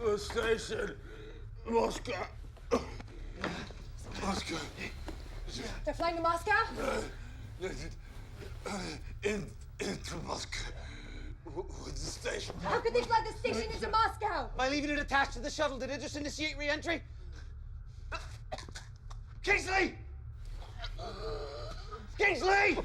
The station, Moscow. Moscow. They're flying to Moscow? Into Moscow. With the station. How could they fly the station into Moscow? By leaving it attached to the shuttle, did it just initiate re-entry? Kingsley! Kingsley!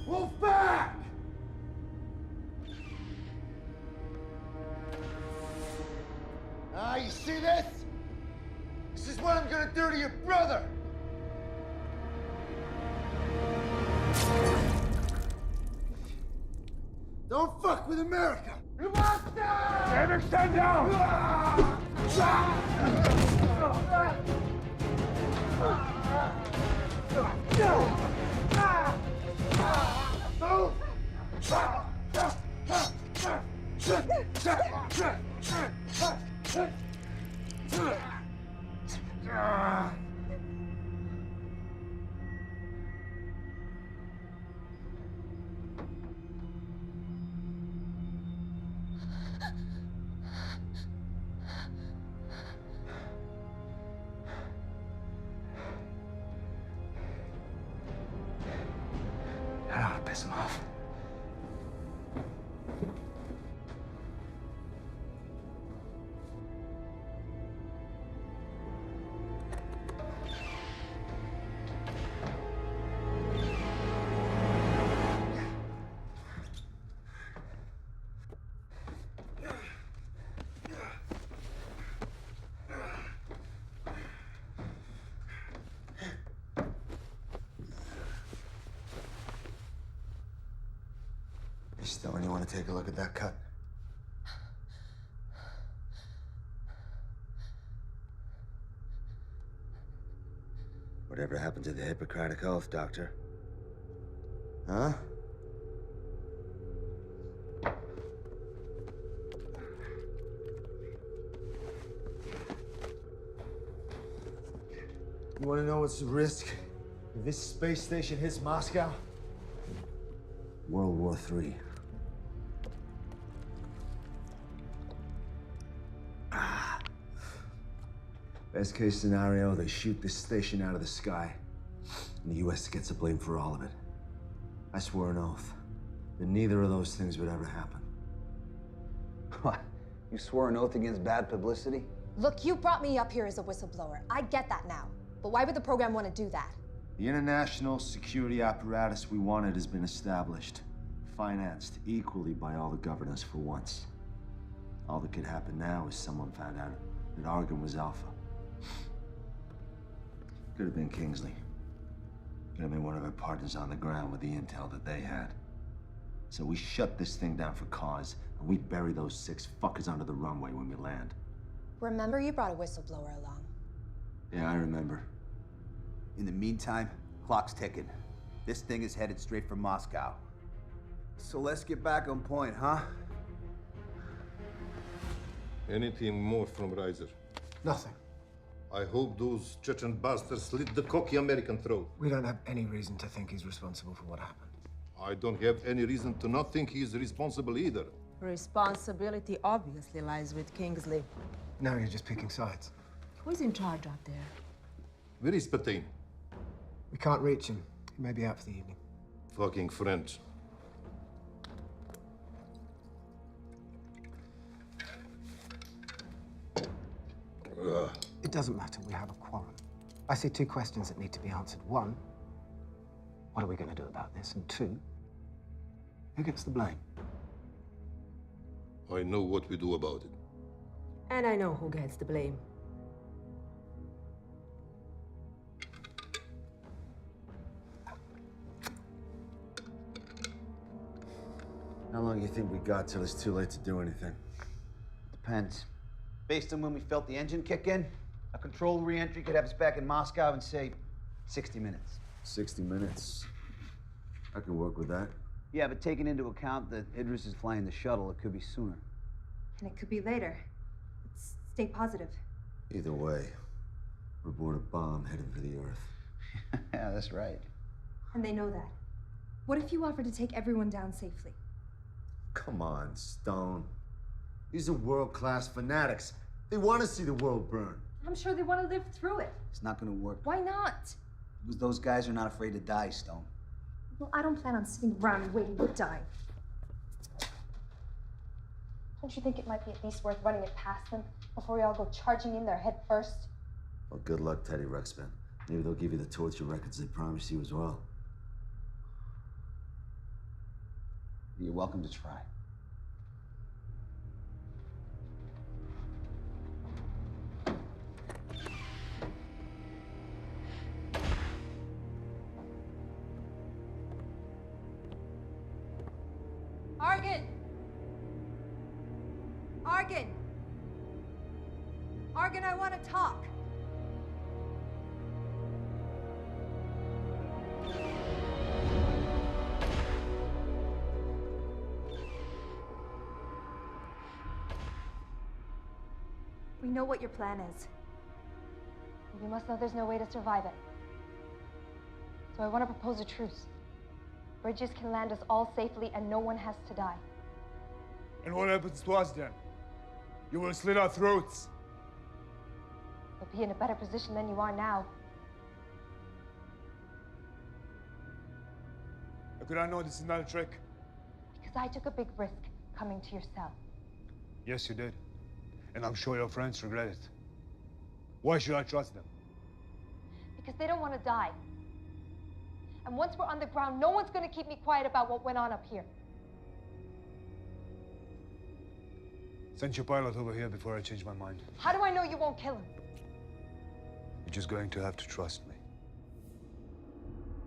Wolfpack! Ah, you see this? This is what I'm gonna do to your brother! Don't fuck with America! You must die! David, stand down! That ought to piss him off. You still only want to take a look at that cut? Whatever happened to the Hippocratic Oath, Doctor? Huh? You want to know what's the risk if this space station hits Moscow? World War III. Best case scenario, they shoot this station out of the sky, and the U.S. gets the blame for all of it. I swore an oath that neither of those things would ever happen. What? You swore an oath against bad publicity? Look, you brought me up here as a whistleblower. I get that now. But why would the program want to do that? The international security apparatus we wanted has been established, financed equally by all the governors for once. All that could happen now is someone found out that Argon was Alpha. Could have been Kingsley. Could have been one of our partners on the ground with the intel that they had. So we shut this thing down for cause, and we bury those 6 fuckers under the runway when we land. Remember, you brought a whistleblower along. Yeah, I remember. In the meantime, clock's ticking. This thing is headed straight for Moscow. So let's get back on point, huh? Anything more from Reiser? Nothing. I hope those Chechen bastards slit the cocky American throat. We don't have any reason to think he's responsible for what happened. I don't have any reason to not think he's responsible either. Responsibility obviously lies with Kingsley. Now you're just picking sides. Who's in charge out there? Where is Petain? We can't reach him. He may be out for the evening. Fucking French. It doesn't matter. We have a quorum. I see 2 questions that need to be answered. 1, what are we going to do about this? And 2, who gets the blame? I know what we do about it. And I know who gets the blame. How long do you think we got till it's too late to do anything? Depends. Based on when we felt the engine kick in, Controlled re-entry could have us back in Moscow in, say, 60 minutes. 60 minutes. I can work with that. Yeah, but taking into account that Idris is flying the shuttle, it could be sooner. And it could be later. Let's stay positive. Either way, we're aboard a bomb headed for the Earth. Yeah, that's right. And they know that. What if you offer to take everyone down safely? Come on, Stone. These are world-class fanatics. They want to see the world burn. I'm sure they want to live through it. It's not gonna work. Why not? Because those guys are not afraid to die, Stone. Well, I don't plan on sitting around and waiting to die. Don't you think it might be at least worth running it past them before we all go charging in there head first? Well, good luck, Teddy Ruxpin. Maybe they'll give you the torture records they promised you as well. You're welcome to try. Argan! Argan! Argan, I want to talk. We know what your plan is. You must know there's no way to survive it. So I want to propose a truce. Bridges can land us all safely and no one has to die. And what happens to us then? You will slit our throats. You'll be in a better position than you are now. How could I know this is not a trick? Because I took a big risk coming to your cell. Yes, you did. And I'm sure your friends regret it. Why should I trust them? Because they don't want to die. And once we're on the ground, no one's going to keep me quiet about what went on up here. Send your pilot over here before I change my mind. How do I know you won't kill him? You're just going to have to trust me.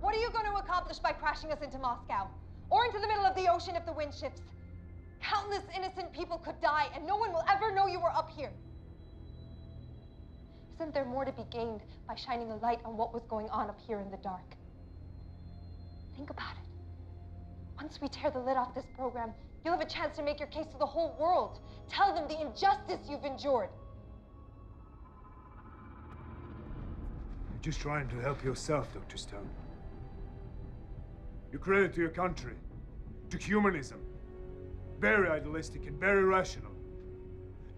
What are you going to accomplish by crashing us into Moscow? Or into the middle of the ocean if the wind shifts? Countless innocent people could die, and no one will ever know you were up here. Isn't there more to be gained by shining a light on what was going on up here in the dark? Think about it. Once we tear the lid off this program, you'll have a chance to make your case to the whole world. Tell them the injustice you've endured. You're just trying to help yourself, Dr. Stone. You credit to your country, to humanism. Very idealistic and very rational.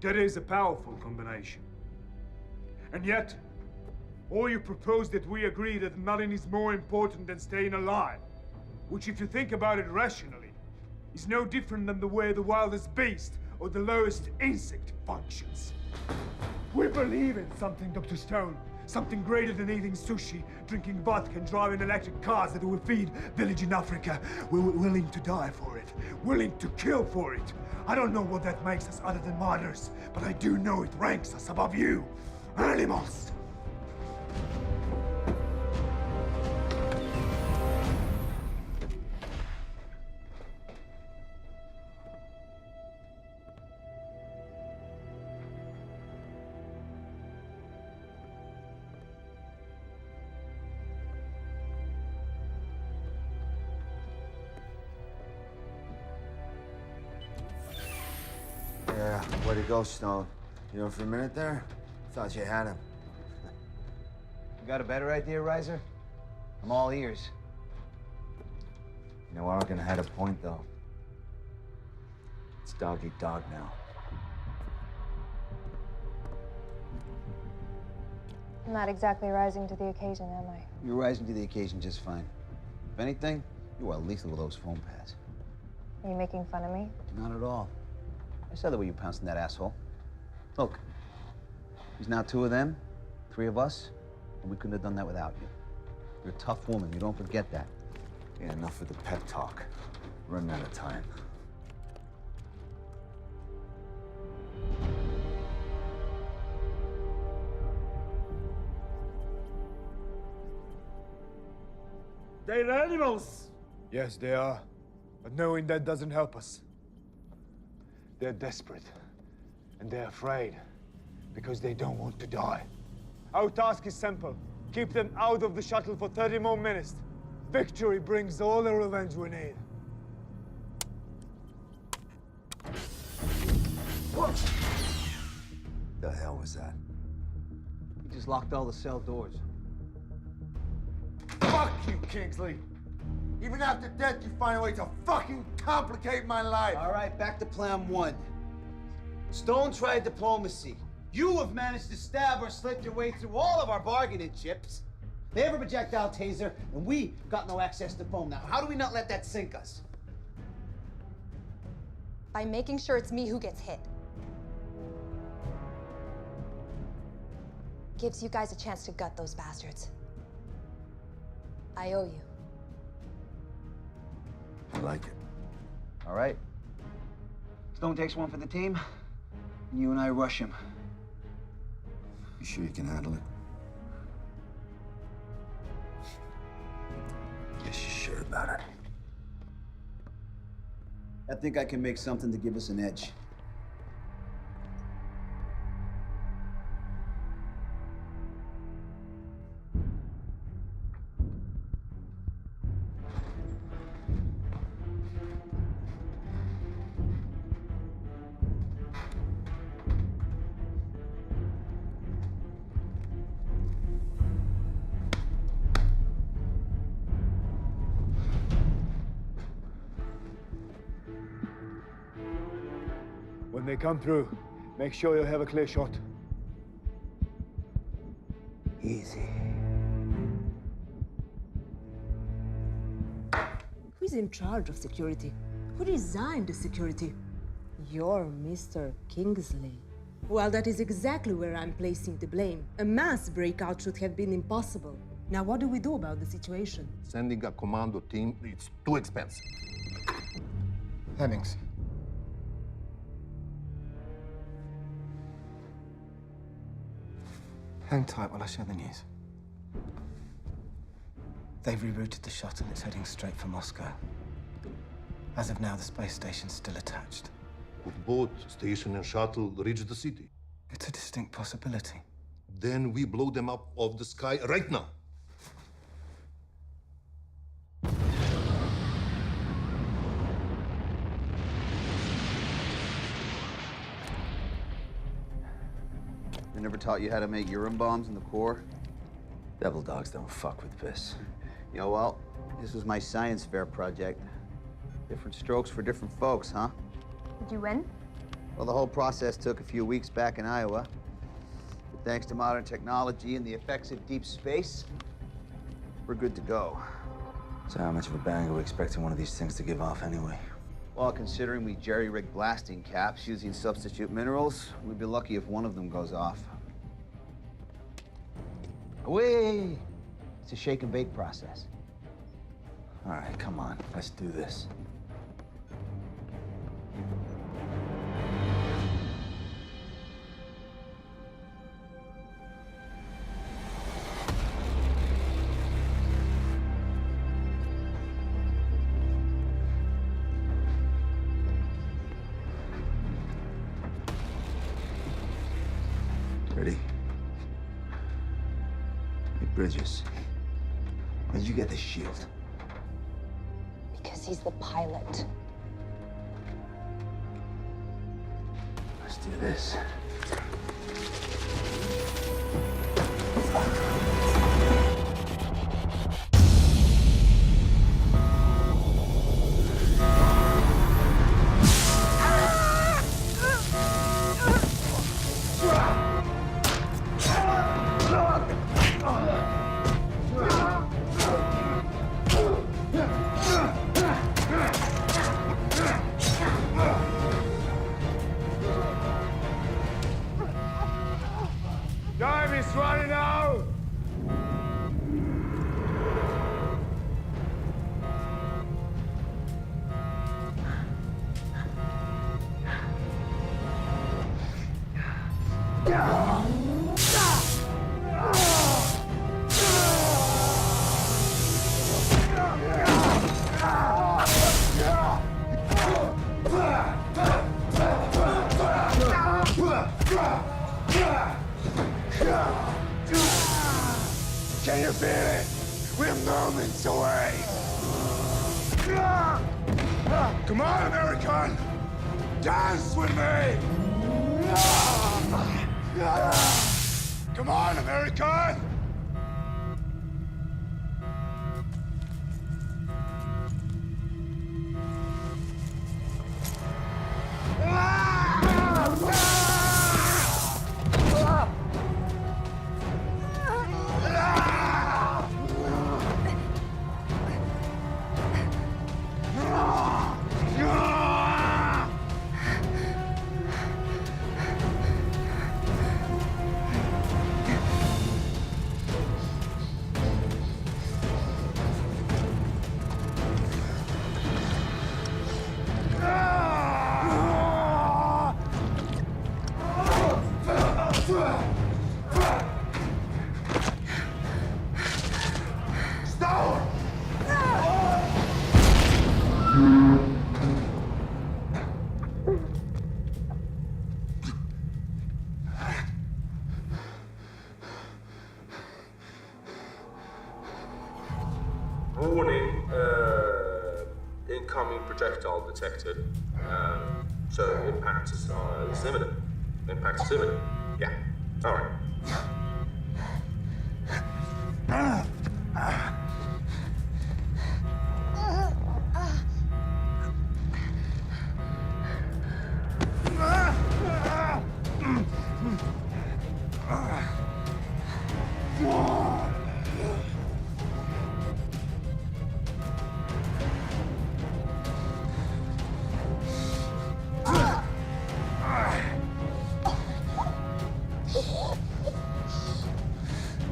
That is a powerful combination. And yet, all you propose that we agree that nothing is more important than staying alive, which, if you think about it rationally, is no different than the way the wildest beast or the lowest insect functions. We believe in something, Dr. Stone. Something greater than eating sushi, drinking vodka, and driving electric cars that will feed village in Africa. We're willing to die for it. Willing to kill for it. I don't know what that makes us other than martyrs, but I do know it ranks us above you. Animals! Yeah, where'd he go, Stone? You know, for a minute there, thought you had him. You got a better idea, Reiser? I'm all ears. You know, Argan had a point, though. It's dog eat dog now. I'm not exactly rising to the occasion, am I? You're rising to the occasion just fine. If anything, you are lethal with those foam pads. Are you making fun of me? Not at all. I saw the way you pounced on that asshole. Look, there's now 2 of them, 3 of us, and we couldn't have done that without you. You're a tough woman, you don't forget that. Yeah, enough with the pep talk. Running out of time. They're animals! Yes, they are. But knowing that doesn't help us. They're desperate. And they're afraid. Because they don't want to die. Our task is simple. Keep them out of the shuttle for 30 more minutes. Victory brings all the revenge we need. The hell was that? He just locked all the cell doors. Fuck you, Kingsley! Even after death, you find a way to fucking complicate my life! All right, back to plan one. Stone tried diplomacy. You have managed to stab or slit your way through all of our bargaining chips. They have a projectile taser, and we got no access to foam. Now, how do we not let that sink us? By making sure it's me who gets hit. Gives you guys a chance to gut those bastards. I owe you. I like it. All right. Stone takes one for the team, and you and I rush him. You sure you can handle it? Guess you're sure about it. I think I can make something to give us an edge. When they come through, make sure you have a clear shot. Easy. Who's in charge of security? Who designed the security? You're Mr. Kingsley. Well, that is exactly where I'm placing the blame. A mass breakout should have been impossible. Now, what do we do about the situation? Sending a commando team, it's too expensive. Hemmings. Hang tight while I share the news. They've rerouted the shuttle. It's heading straight for Moscow. As of now, the space station's still attached. Could both station and shuttle reach the city? It's a distinct possibility. Then we blow them up off the sky right now. They never taught you how to make urine bombs in the Corps? Devil dogs don't fuck with piss. Yeah, well, this was my science fair project. Different strokes for different folks, huh? Did you win? Well, the whole process took a few weeks back in Iowa. But thanks to modern technology and the effects of deep space, we're good to go. So how much of a bang are we expecting one of these things to give off anyway? Well, considering we jerry-rig blasting caps using substitute minerals, we'd be lucky if one of them goes off. Away! It's a shake and bake process. All right, come on, let's do this. Ready? Hey, Bridges. Where'd you get the shield? Because he's the pilot. Let's do this. Time is running out! Can you feel it? We're moments away. Come on, American! Dance with me! Come on, American! Warning, incoming projectile detected. So impact is imminent. Impact is imminent. Yeah. All right.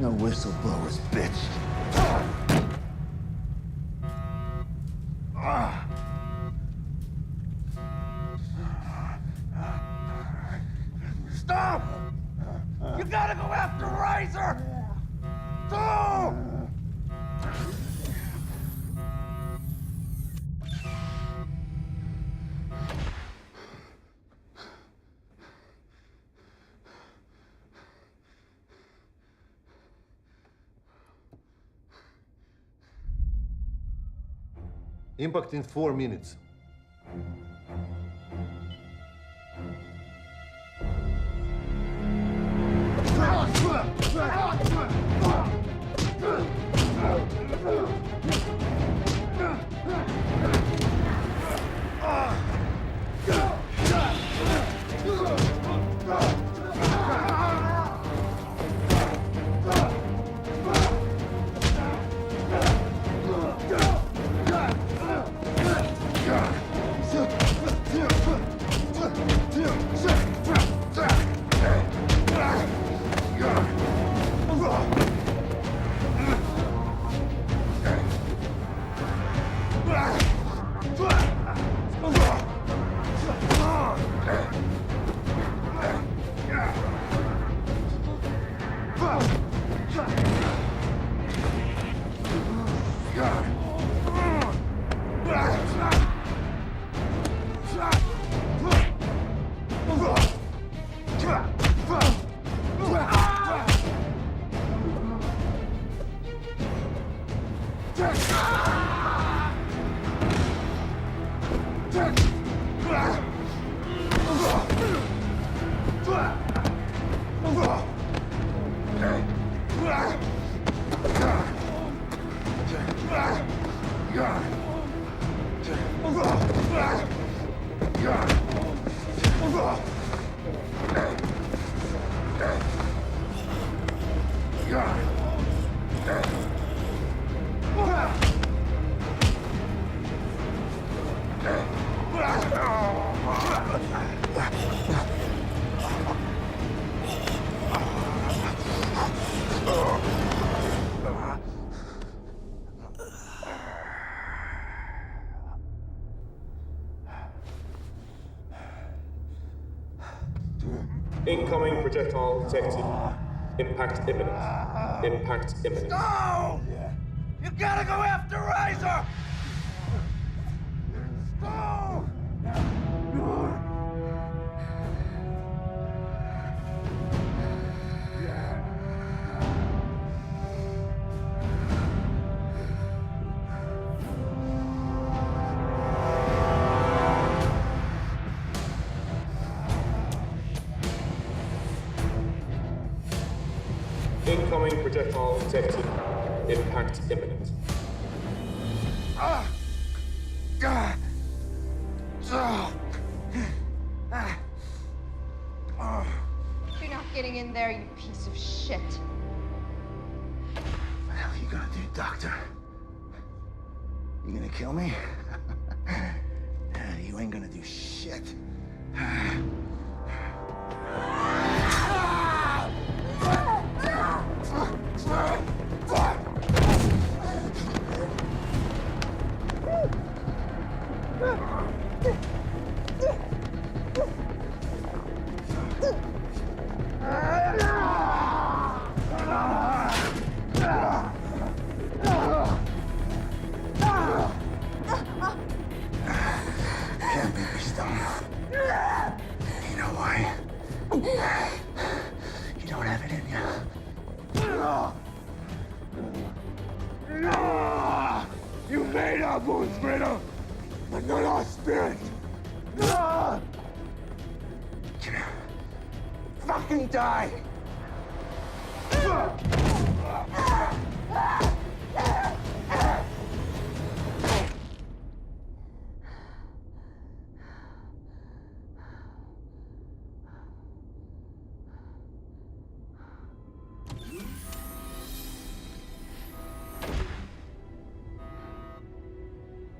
No whistleblowers, bitch. Stop! You gotta go after Razor! Go! Impact in 4 minutes. Incoming projectile detected. Impact imminent. Impact imminent. No! You gotta go after Razor! Go! Incoming projectile detected. Impact imminent. You're not getting in there, you piece of shit. What the hell are you gonna do, Doctor? You gonna kill me? You ain't gonna do shit. Can't make me stop. You know why? You don't have it in you. You made our wounds brittle, but not our spirit. Come here. Fucking die.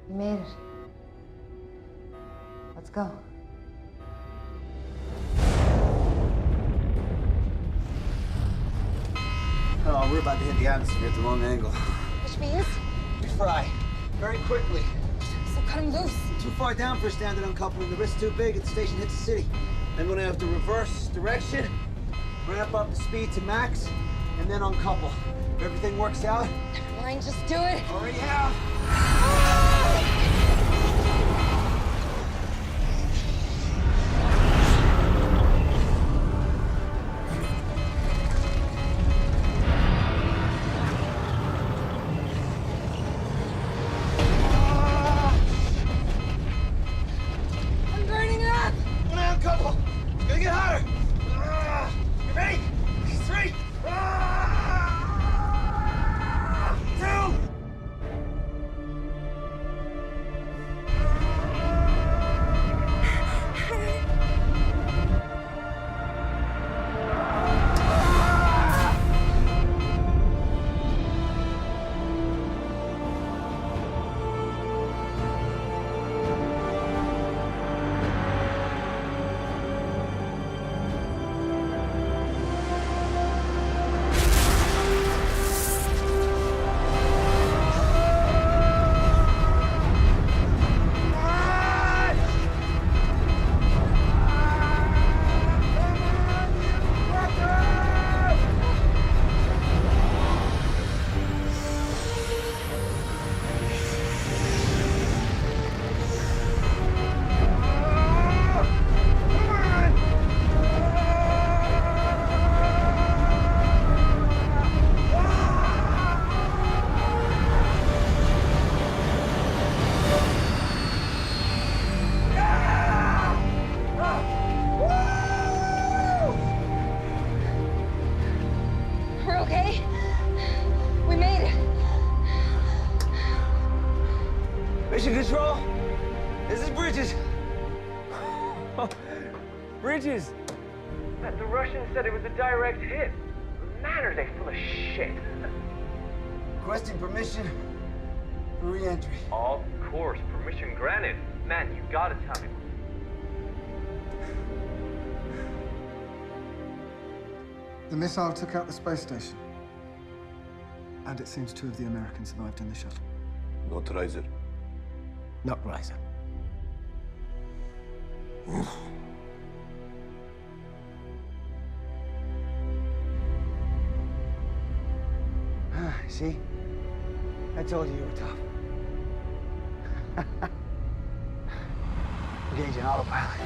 You made it. Let's go. Oh, we're about to hit the atmosphere at the wrong angle. Which means? We fry. Very quickly. So cut him loose. Too far down for a standard uncoupling. The risk's too big. The station hits the city. Then we're gonna have to reverse direction, ramp up the speed to max, and then uncouple. If everything works out. Never mind, just do it. Already have. I'm burning up. We're gonna uncouple. It's gonna get hotter. You ready? 3, 2. We're okay. We made it. Mission Control, this is Bridges. Bridges! The Russians said it was a direct hit. Man, are they full of shit. Requesting permission for re-entry. Of course, permission granted. Man, you gotta tell me. The missile took out the space station. And it seems 2 of the Americans survived in the shuttle. Not Riser. Not Riser. See? I told you you were tough. Engaging autopilot.